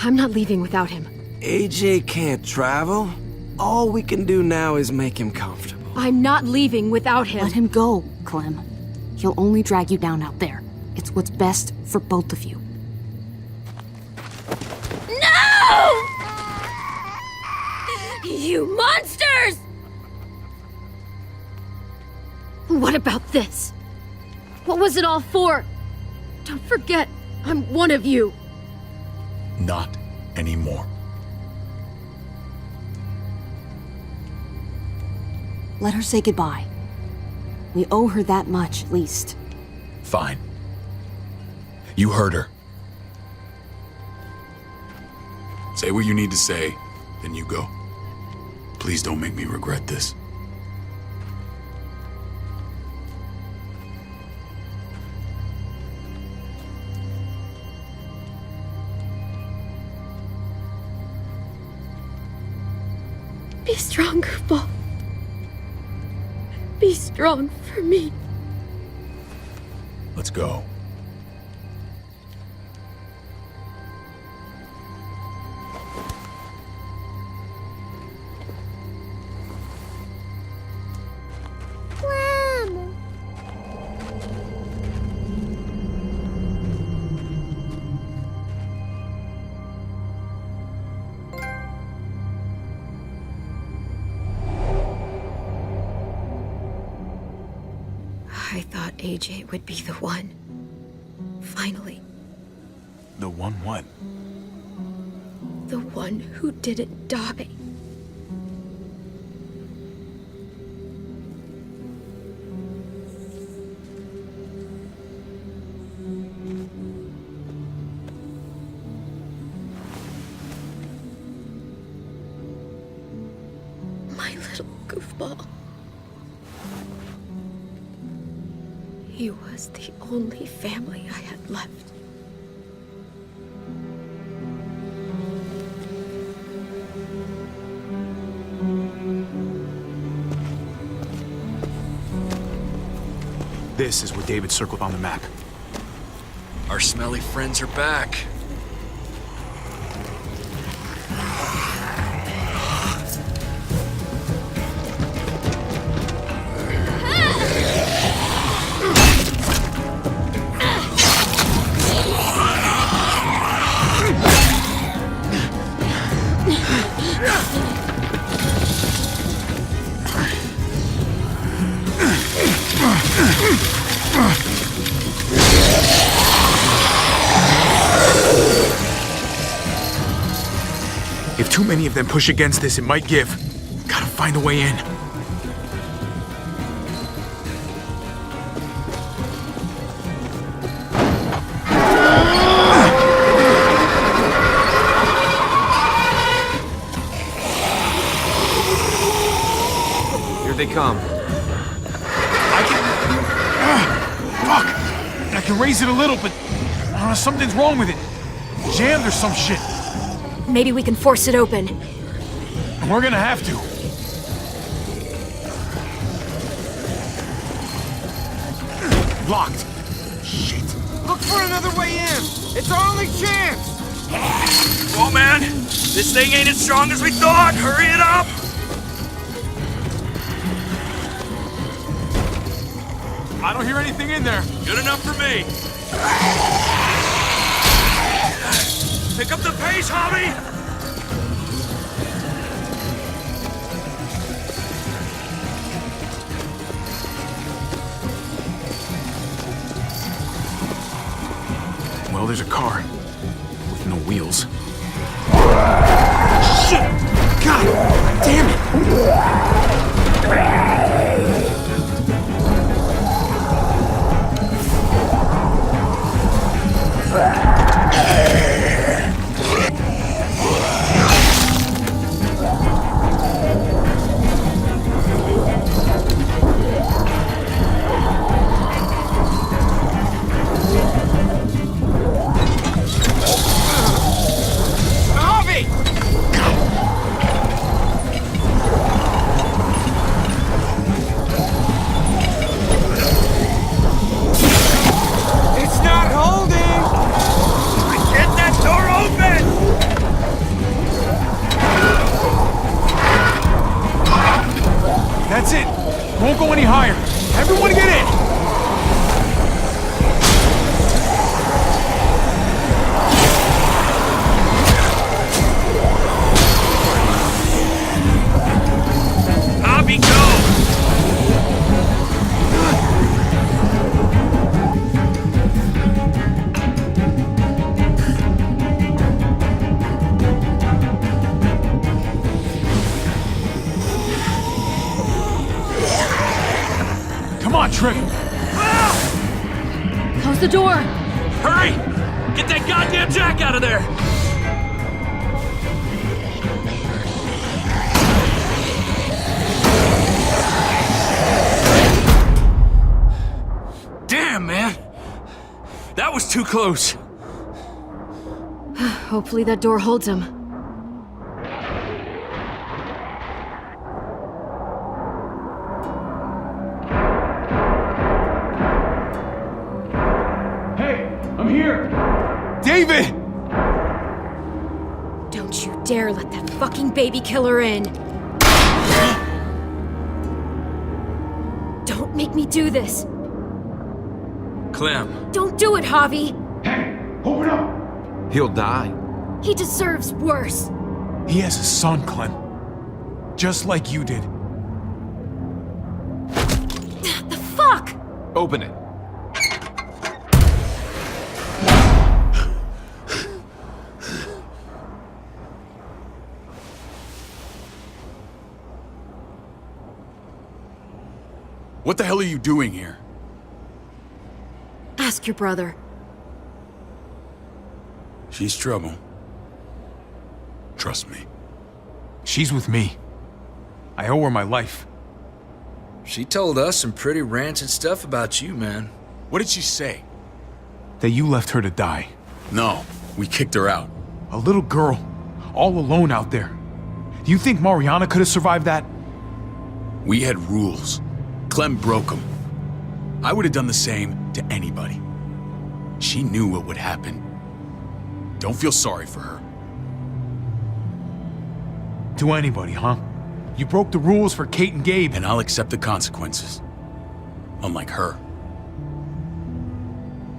I'm not leaving without him. AJ can't travel. All we can do now is make him comfortable. I'm not leaving without him. Let him go, Clem. He'll only drag you down out there. It's what's best for both of you. No! You monsters! What about this? What was it all for? Don't forget, I'm one of you. Not anymore. Let her say goodbye. We owe her that much, at least. Fine. You heard her. Say what you need to say, then you go. Please don't make me regret this. Be stronger, Paul. Be strong for me. Let's go. I thought AJ would be the one. Finally. The one what? The one who didn't die. My little goofball. He was the only family I had left. This is where David circled on the map. Our smelly friends are back. If too many of them push against this, it might give. Gotta find a way in. Here they come. Fuck! I can raise it a little, but something's wrong with it. Jammed or some shit. Maybe we can force it open. We're gonna have to. Locked. Shit. Look for another way in. It's our only chance. Come on, man. This thing ain't as strong as we thought. Hurry it up. I don't hear anything in there. Good enough for me. Pick up the pace, Hobby! car with no wheels. Shit! God damn That's it. Won't go any higher. Everyone get in. Hobby, go! Come on, Trick. Close the door. Hurry! Get that goddamn jack out of there! Damn, man! That was too close. Hopefully that door holds him. David! Don't you dare let that fucking baby killer in. Don't make me do this. Clem. Don't do it, Javi. Hey, open up! He'll die. He deserves worse. He has a son, Clem. Just like you did. The fuck? Open it. What the hell are you doing here? Ask your brother. She's trouble. Trust me. She's with me. I owe her my life. She told us some pretty rancid stuff about you, man. What did she say? That you left her to die. No, we kicked her out. A little girl, all alone out there. Do you think Mariana could have survived that? We had rules. Clem broke them. I would have done the same to anybody. She knew what would happen. Don't feel sorry for her. To anybody, huh? You broke the rules for Kate and Gabe. And I'll accept the consequences. Unlike her.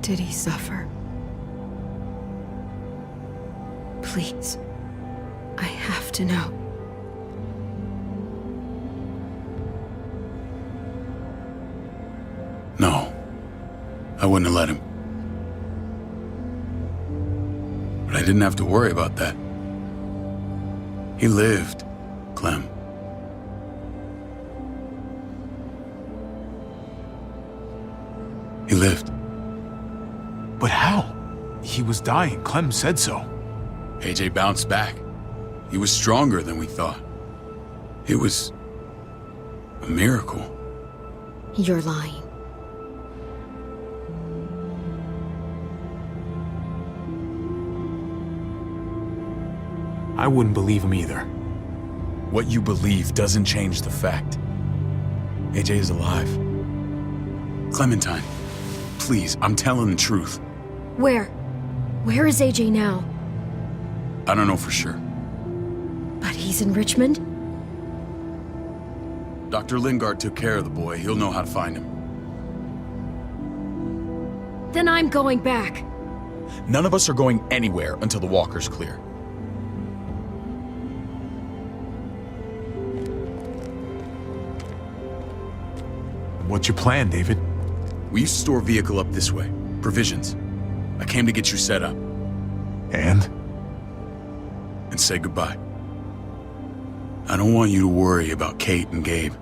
Did he suffer? Please. I have to know. No. I wouldn't have let him. But I didn't have to worry about that. He lived, Clem. He lived. But how? He was dying. Clem said so. AJ bounced back. He was stronger than we thought. It was a miracle. You're lying. I wouldn't believe him either. What you believe doesn't change the fact. AJ is alive. Clementine, please, I'm telling the truth. Where? Where is AJ now? I don't know for sure. But he's in Richmond? Dr. Lingard took care of the boy. He'll know how to find him. Then I'm going back. None of us are going anywhere until the walker's clear. What's your plan, David? We used to store a vehicle up this way. Provisions. I came to get you set up. And say goodbye. I don't want you to worry about Kate and Gabe.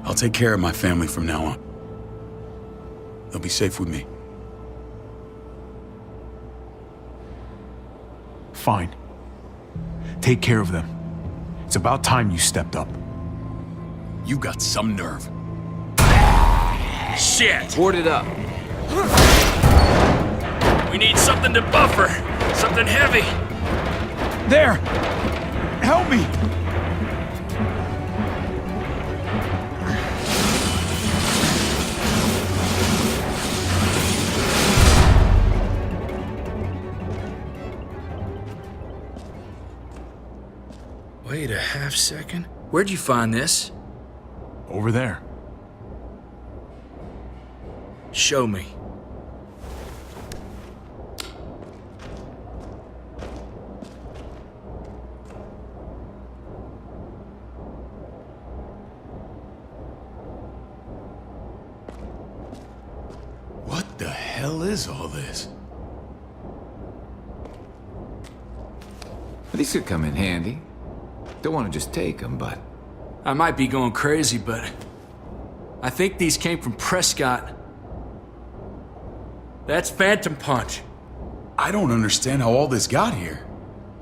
I'll take care of my family from now on. They'll be safe with me. Fine. Take care of them. It's about time you stepped up. You got some nerve. Shit! Board it up. We need something to buffer. Something heavy. There! Help me! Wait a half second. Where'd you find this? Over there. Show me. What the hell is all this? These could come in handy. Don't want to just take them, but... I might be going crazy, but... I think these came from Prescott. That's Phantom Punch. I don't understand how all this got here.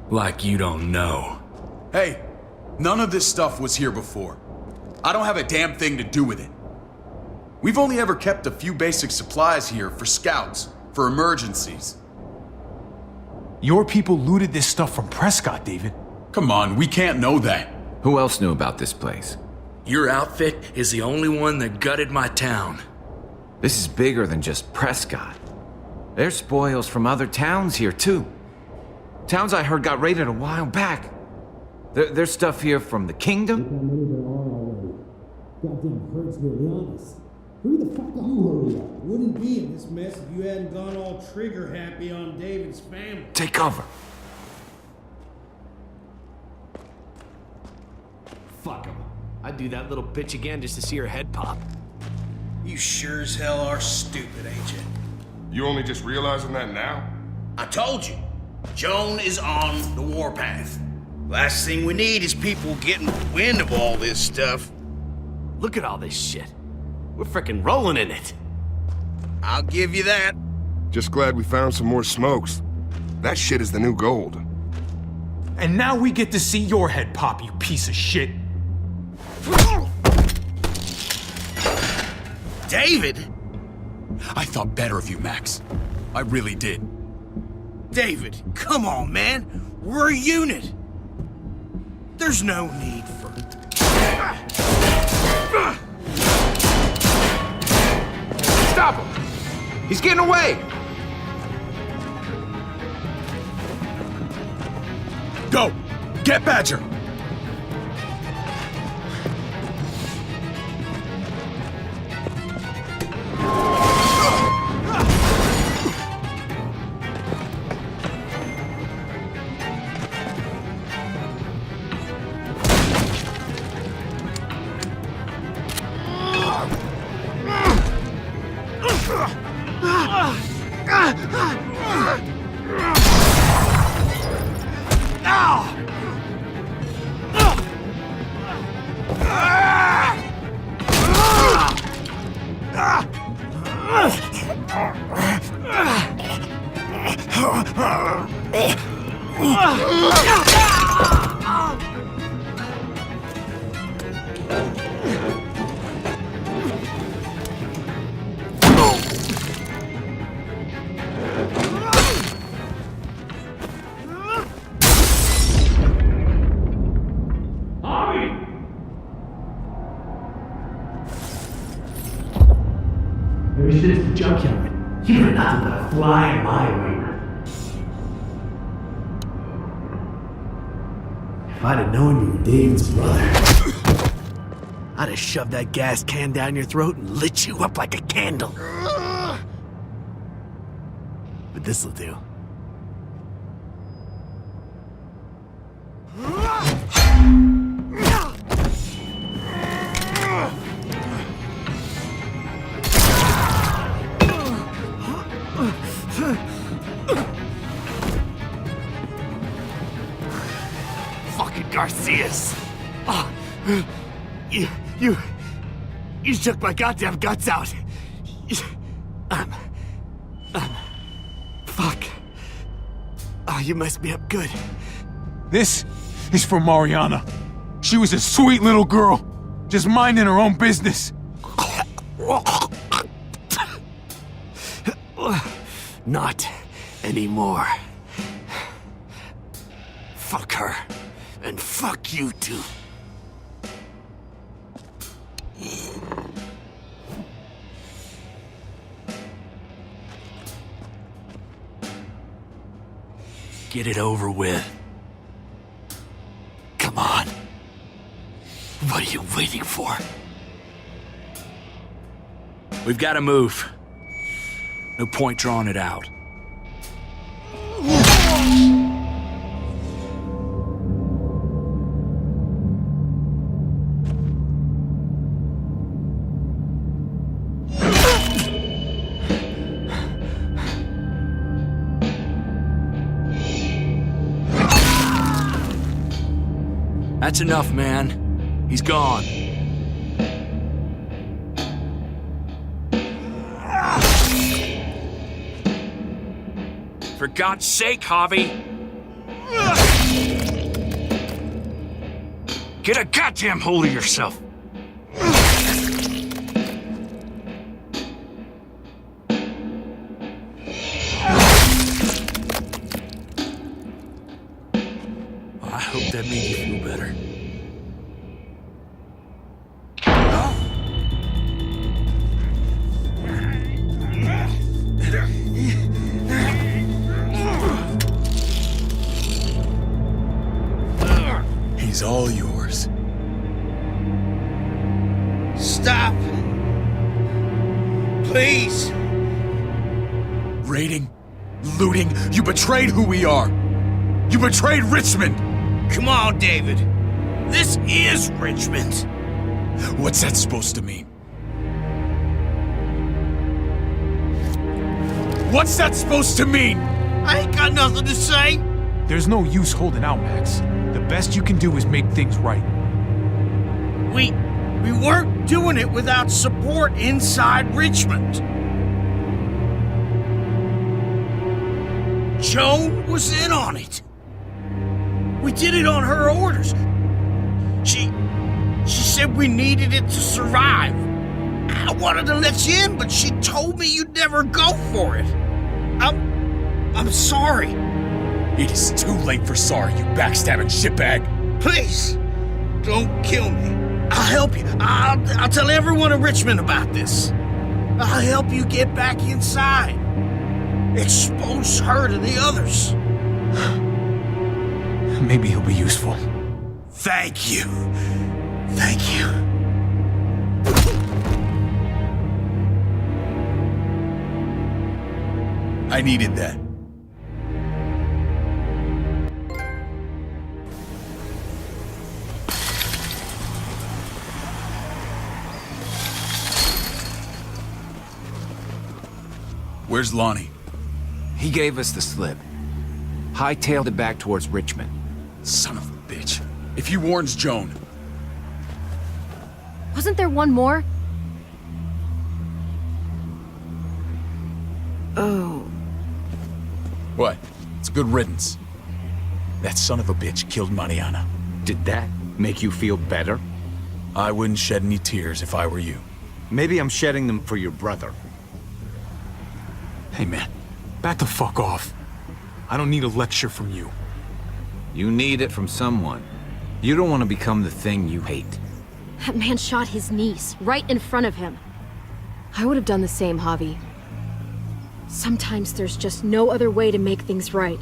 Like you don't know. Hey, none of this stuff was here before. I don't have a damn thing to do with it. We've only ever kept a few basic supplies here for scouts, for emergencies. Your people looted this stuff from Prescott, David. Come on, we can't know that. Who else knew about this place? Your outfit is the only one that gutted my town. This is bigger than just Prescott. There's spoils from other towns here, too. Towns I heard got raided a while back. There's stuff here from the kingdom. Goddamn hurts really honest. Who the fuck are you hurry up? Wouldn't be in this mess if you hadn't gone all trigger happy on David's family. Take cover. Fuck him. I'd do that little bitch again just to see her head pop. You sure as hell are stupid, ain't you? You only just realizing that now? I told you. Joan is on the warpath. Last thing we need is people getting wind of all this stuff. Look at all this shit. We're frickin' rolling in it. I'll give you that. Just glad we found some more smokes. That shit is the new gold. And now we get to see your head pop, you piece of shit. David? I thought better of you, Max. I really did. David, come on, man. We're a unit. There's no need for... Stop him! He's getting away! Go! Get Badger! Maybe shit's the junkyard. You're nothing but a fly in my way. If I'd have known you were David's brother, I'd have shoved that gas can down your throat and lit you up like a candle. But this'll do. fucking Garcias. Oh, you took my goddamn guts out. Fuck. Oh, you messed me up good. This is for Mariana. She was a sweet little girl, just minding her own business. Not anymore. Fuck her. And fuck you too. Get it over with. Come on. What are you waiting for? We've got to move. No point drawing it out. That's enough, man. He's gone. For God's sake, Javi! Get a goddamn hold of yourself! I hope that made you feel better. He's all yours. Stop! Please! Raiding, looting, you betrayed who we are! You betrayed Richmond! Come on, David. This is Richmond. What's that supposed to mean? What's that supposed to mean? I ain't got nothing to say. There's no use holding out, Max. The best you can do is make things right. We weren't doing it without support inside Richmond. Joan was in on it. We did it on her orders. She said we needed it to survive. I wanted to let you in, but she told me you'd never go for it. I'm sorry. It is too late for sorry, you backstabbing shitbag. Please, don't kill me. I'll help you. I'll tell everyone in Richmond about this. I'll help you get back inside. Expose her to the others. Maybe he'll be useful. Thank you. Thank you. I needed that. Where's Lonnie? He gave us the slip. Hightailed it back towards Richmond. Son of a bitch. If he warns Joan... Wasn't there one more? Oh. What? It's good riddance. That son of a bitch killed Mariana. Did that make you feel better? I wouldn't shed any tears if I were you. Maybe I'm shedding them for your brother. Hey man, back the fuck off. I don't need a lecture from you. You need it from someone. You don't want to become the thing you hate. That man shot his niece, right in front of him. I would have done the same, Javi. Sometimes there's just no other way to make things right.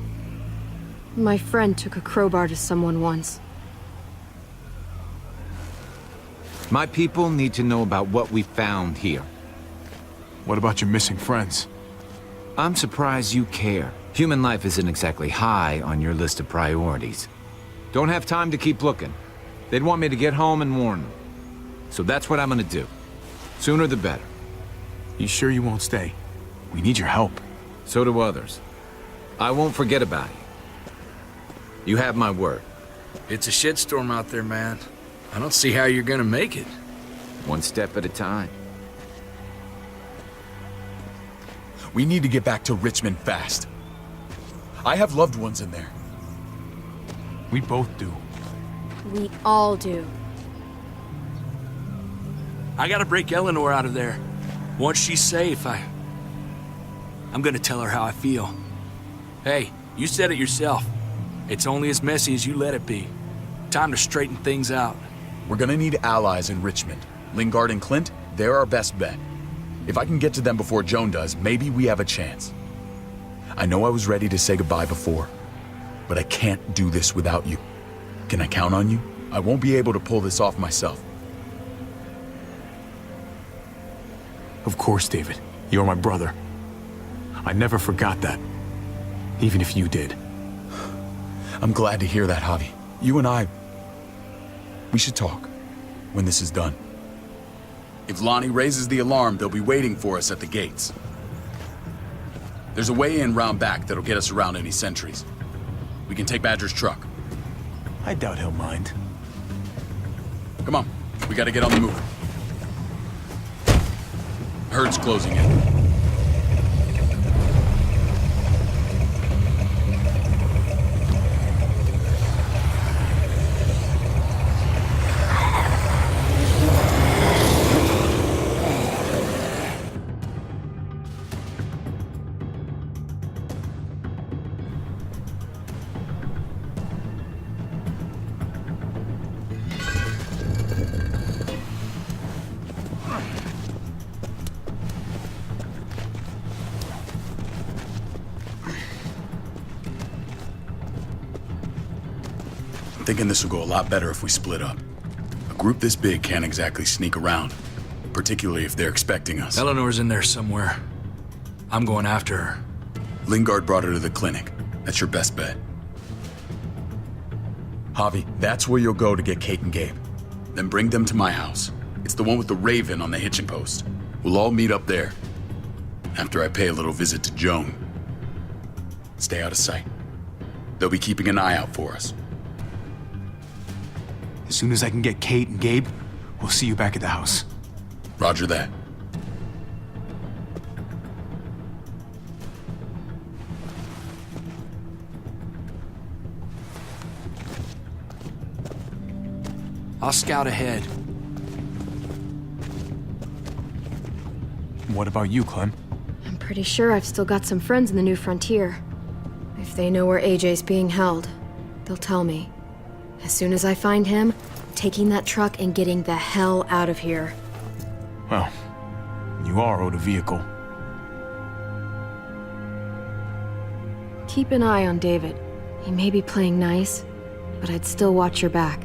My friend took a crowbar to someone once. My people need to know about what we found here. What about your missing friends? I'm surprised you care. Human life isn't exactly high on your list of priorities. Don't have time to keep looking. They'd want me to get home and warn them. So that's what I'm gonna do. Sooner the better. You sure you won't stay? We need your help. So do others. I won't forget about you. You have my word. It's a shitstorm out there, man. I don't see how you're gonna make it. One step at a time. We need to get back to Richmond fast. I have loved ones in there. We both do. We all do. I gotta break Eleanor out of there. Once she's safe, I'm gonna tell her how I feel. Hey, you said it yourself. It's only as messy as you let it be. Time to straighten things out. We're gonna need allies in Richmond. Lingard and Clint, they're our best bet. If I can get to them before Joan does, maybe we have a chance. I know I was ready to say goodbye before, but I can't do this without you. Can I count on you? I won't be able to pull this off myself. Of course, David. You're my brother. I never forgot that. Even if you did. I'm glad to hear that, Javi. You and I, we should talk when this is done. If Lonnie raises the alarm, they'll be waiting for us at the gates. There's a way in round back that'll get us around any sentries. We can take Badger's truck. I doubt he'll mind. Come on, we gotta get on the move. Herd's closing in. I'm thinking this will go a lot better if we split up. A group this big can't exactly sneak around, particularly if they're expecting us. Eleanor's in there somewhere. I'm going after her. Lingard brought her to the clinic. That's your best bet. Javi, that's where you'll go to get Kate and Gabe. Then bring them to my house. It's the one with the raven on the hitching post. We'll all meet up there. After I pay a little visit to Joan. Stay out of sight. They'll be keeping an eye out for us. As soon as I can get Kate and Gabe, we'll see you back at the house. Roger that. I'll scout ahead. What about you, Clem? I'm pretty sure I've still got some friends in the New Frontier. If they know where AJ's being held, they'll tell me. As soon as I find him, taking that truck and getting the hell out of here. Well, you are owed a vehicle. Keep an eye on David. He may be playing nice, but I'd still watch your back.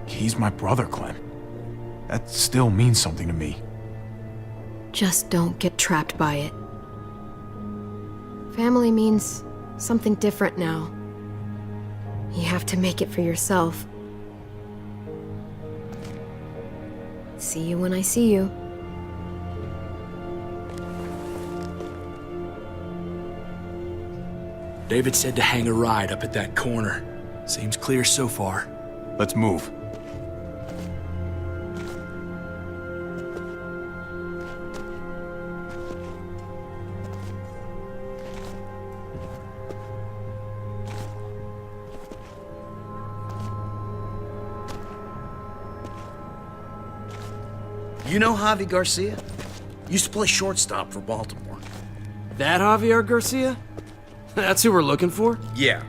He's my brother, Clem. That still means something to me. Just don't get trapped by it. Family means something different now. You have to make it for yourself. See you when I see you. David said to hang a ride up at that corner. Seems clear so far. Let's move. You know Javi Garcia? Used to play shortstop for Baltimore. That Javier Garcia? That's who we're looking for? Yeah,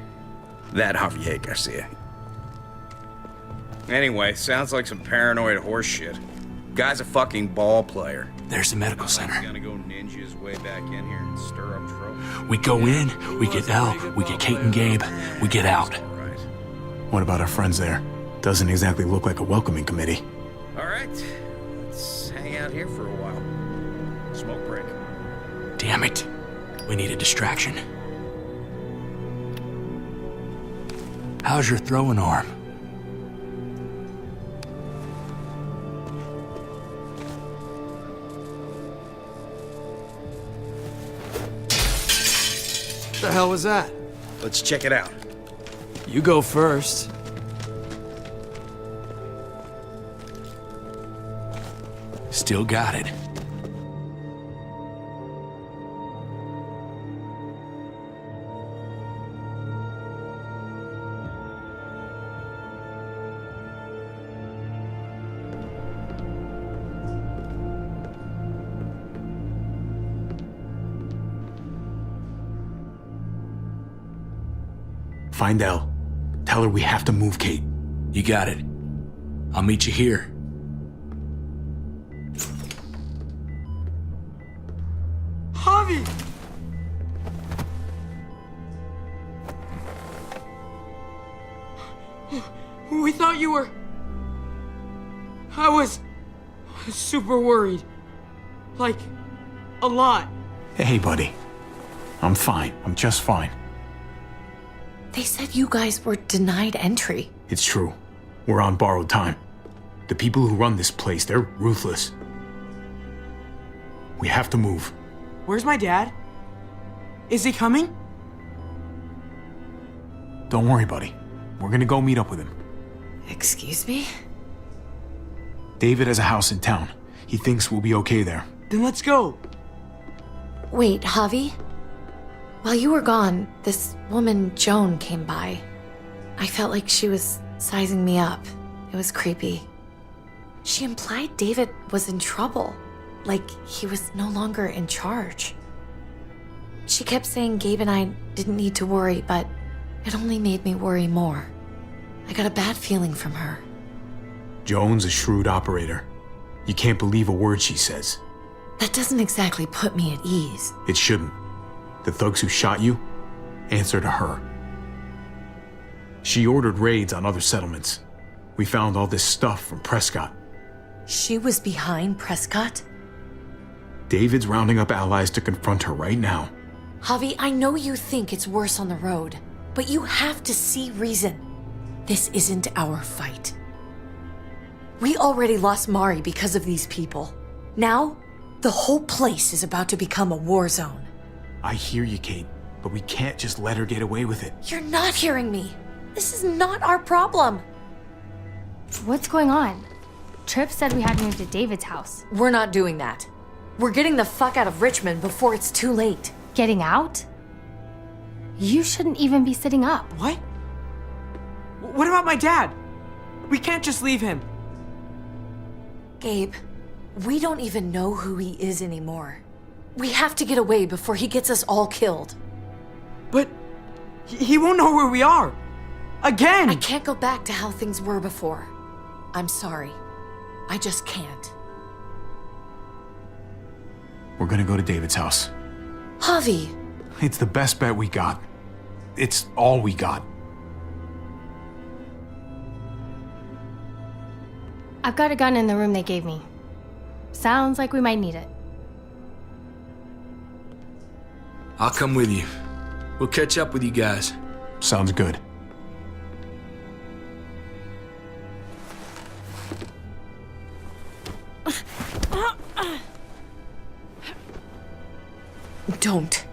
that Javier Garcia. Anyway, sounds like some paranoid horse shit. Guy's a fucking ball player. There's the medical center. He's gonna go ninja his way back in here and stir up trouble. We go in, we get Elle, we get Kate and Gabe, we get out. What about our friends there? Doesn't exactly look like a welcoming committee. All right, let's hang out here for a while. Smoke break. Damn it. We need a distraction. How's your throwing arm? The hell was that? Let's check it out. You go first. Still got it. Find Elle. Tell her we have to move Kate. You got it. I'll meet you here. Javi! We thought you were... I was super worried. Like, a lot. Hey, buddy. I'm fine. I'm just fine. They said you guys were denied entry. It's true. We're on borrowed time. The people who run this place, they're ruthless. We have to move. Where's my dad? Is he coming? Don't worry, buddy. We're gonna go meet up with him. Excuse me? David has a house in town. He thinks we'll be okay there. Then let's go. Wait, Javi? While you were gone, this woman, Joan, came by. I felt like she was sizing me up. It was creepy. She implied David was in trouble, like he was no longer in charge. She kept saying Gabe and I didn't need to worry, but it only made me worry more. I got a bad feeling from her. Joan's a shrewd operator. You can't believe a word she says. That doesn't exactly put me at ease. It shouldn't. The thugs who shot you answer to her. She ordered raids on other settlements. We found all this stuff from Prescott. She was behind Prescott? David's rounding up allies to confront her right now. Javi, I know you think it's worse on the road, but you have to see reason. This isn't our fight. We already lost Mari because of these people. Now, the whole place is about to become a war zone. I hear you, Kate, but we can't just let her get away with it. You're not hearing me. This is not our problem. What's going on? Tripp said we had to move to David's house. We're not doing that. We're getting the fuck out of Richmond before it's too late. Getting out? You shouldn't even be sitting up. What? What about my dad? We can't just leave him. Gabe, we don't even know who he is anymore. We have to get away before he gets us all killed. But he won't know where we are. Again! I can't go back to how things were before. I'm sorry. I just can't. We're gonna go to David's house. Javi! It's the best bet we got. It's all we got. I've got a gun in the room they gave me. Sounds like we might need it. I'll come with you. We'll catch up with you guys. Sounds good. Don't.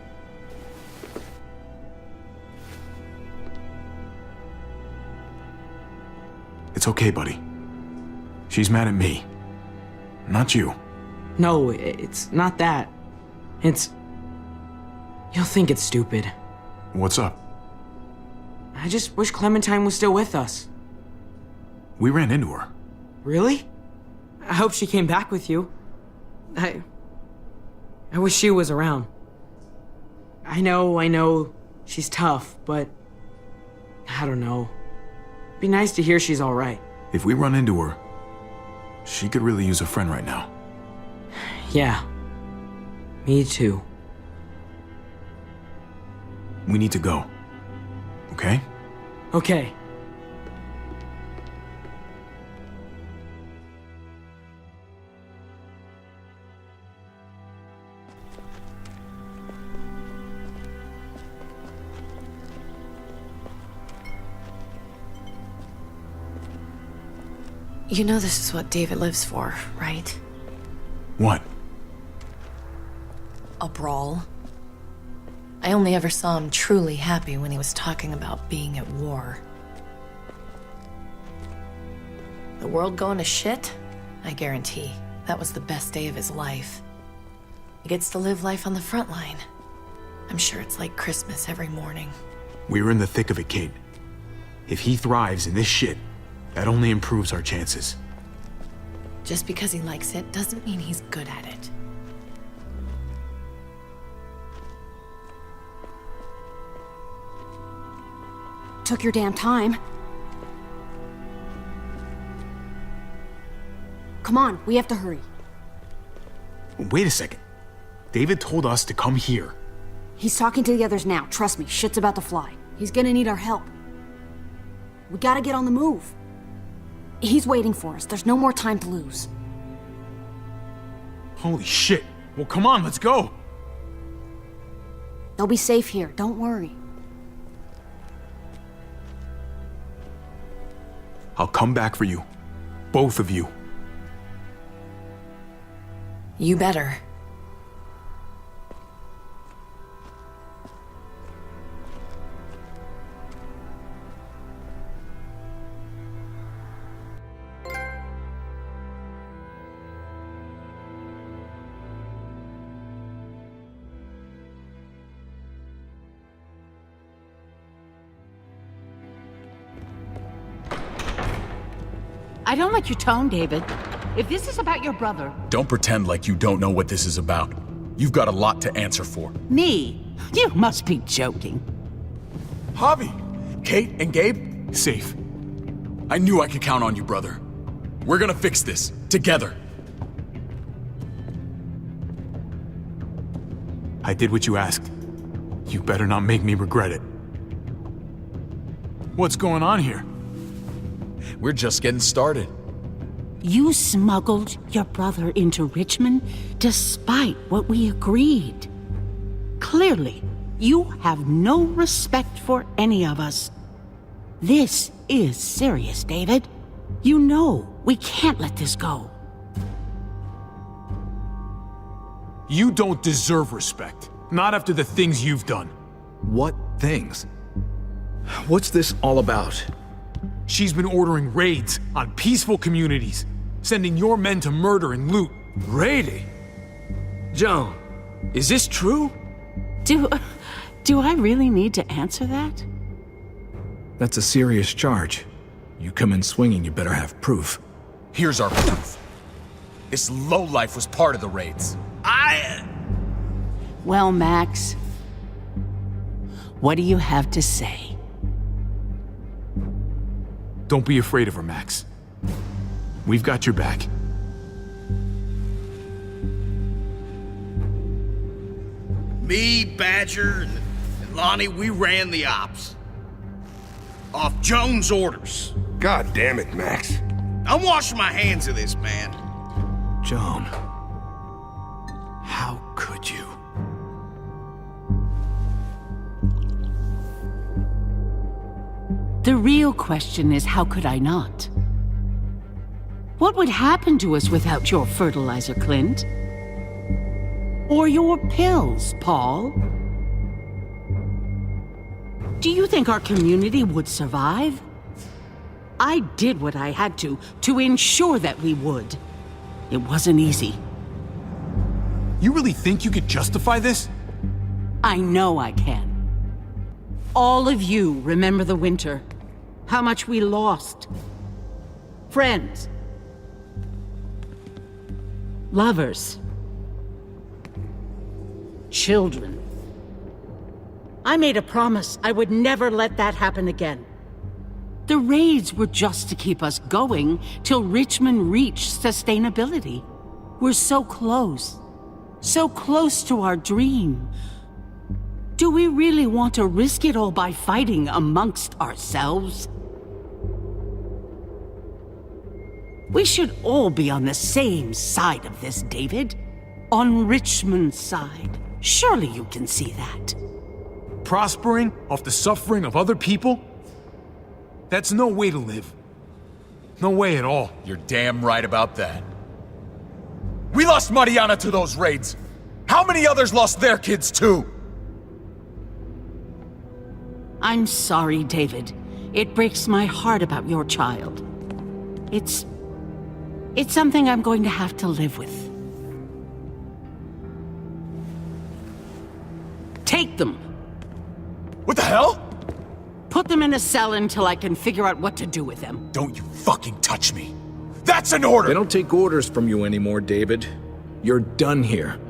It's okay, buddy. She's mad at me. Not you. No, it's not that. It's... You'll think it's stupid. What's up? I just wish Clementine was still with us. We ran into her. Really? I hope she came back with you. I wish she was around. I know, she's tough, but... I don't know. Be nice to hear she's alright. If we run into her, she could really use a friend right now. Yeah. Me too. We need to go. Okay? Okay. You know this is what David lives for, right? What? A brawl. I only ever saw him truly happy when he was talking about being at war. The world going to shit? I guarantee that was the best day of his life. He gets to live life on the front line. I'm sure it's like Christmas every morning. We're in the thick of it, Kate. If he thrives in this shit, that only improves our chances. Just because he likes it doesn't mean he's good at it. Took your damn time. Come on, we have to hurry. Wait a second. David told us to come here. He's talking to the others now. Trust me, shit's about to fly. He's gonna need our help. We gotta get on the move. He's waiting for us. There's no more time to lose. Holy shit. Well, come on, let's go. They'll be safe here. Don't worry. I'll come back for you. Both of you. You better. I don't like your tone, David. If this is about your brother... Don't pretend like you don't know what this is about. You've got a lot to answer for. Me? You must be joking. Javi! Kate and Gabe? Safe. I knew I could count on you, brother. We're gonna fix this. Together. I did what you asked. You better not make me regret it. What's going on here? We're just getting started. You smuggled your brother into Richmond despite what we agreed. Clearly, you have no respect for any of us. This is serious, David. You know we can't let this go. You don't deserve respect. Not after the things you've done. What things? What's this all about? She's been ordering raids on peaceful communities, sending your men to murder and loot. Raiding? Joan, is this true? Do I really need to answer that? That's a serious charge. You come in swinging, you better have proof. Here's our proof. This lowlife was part of the raids. Well, Max, what do you have to say? Don't be afraid of her, Max. We've got your back. Me, Badger, and Lonnie, we ran the ops. Off Joan's orders. God damn it, Max. I'm washing my hands of this, man. Joan. How could you? The real question is, how could I not? What would happen to us without your fertilizer, Clint? Or your pills, Paul? Do you think our community would survive? I did what I had to ensure that we would. It wasn't easy. You really think you could justify this? I know I can. All of you remember the winter. How much we lost. Friends. Lovers. Children. I made a promise I would never let that happen again. The raids were just to keep us going till Richmond reached sustainability. We're so close to our dream. Do we really want to risk it all by fighting amongst ourselves? We should all be on the same side of this, David. On Richmond's side. Surely you can see that. Prospering off the suffering of other people? That's no way to live. No way at all. You're damn right about that. We lost Mariana to those raids. How many others lost their kids too? I'm sorry, David. It breaks my heart about your child. It's something I'm going to have to live with. Take them. What the hell? Put them in a cell until I can figure out what to do with them. Don't you fucking touch me. That's an order! They don't take orders from you anymore, David. You're done here.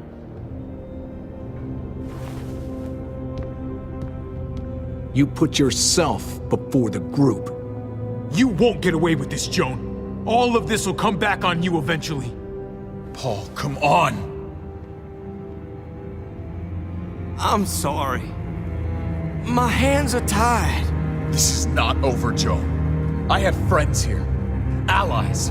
You put yourself before the group. You won't get away with this, Joan. All of this will come back on you eventually. Paul, come on! I'm sorry. My hands are tied. This is not over, Joan. I have friends here. Allies.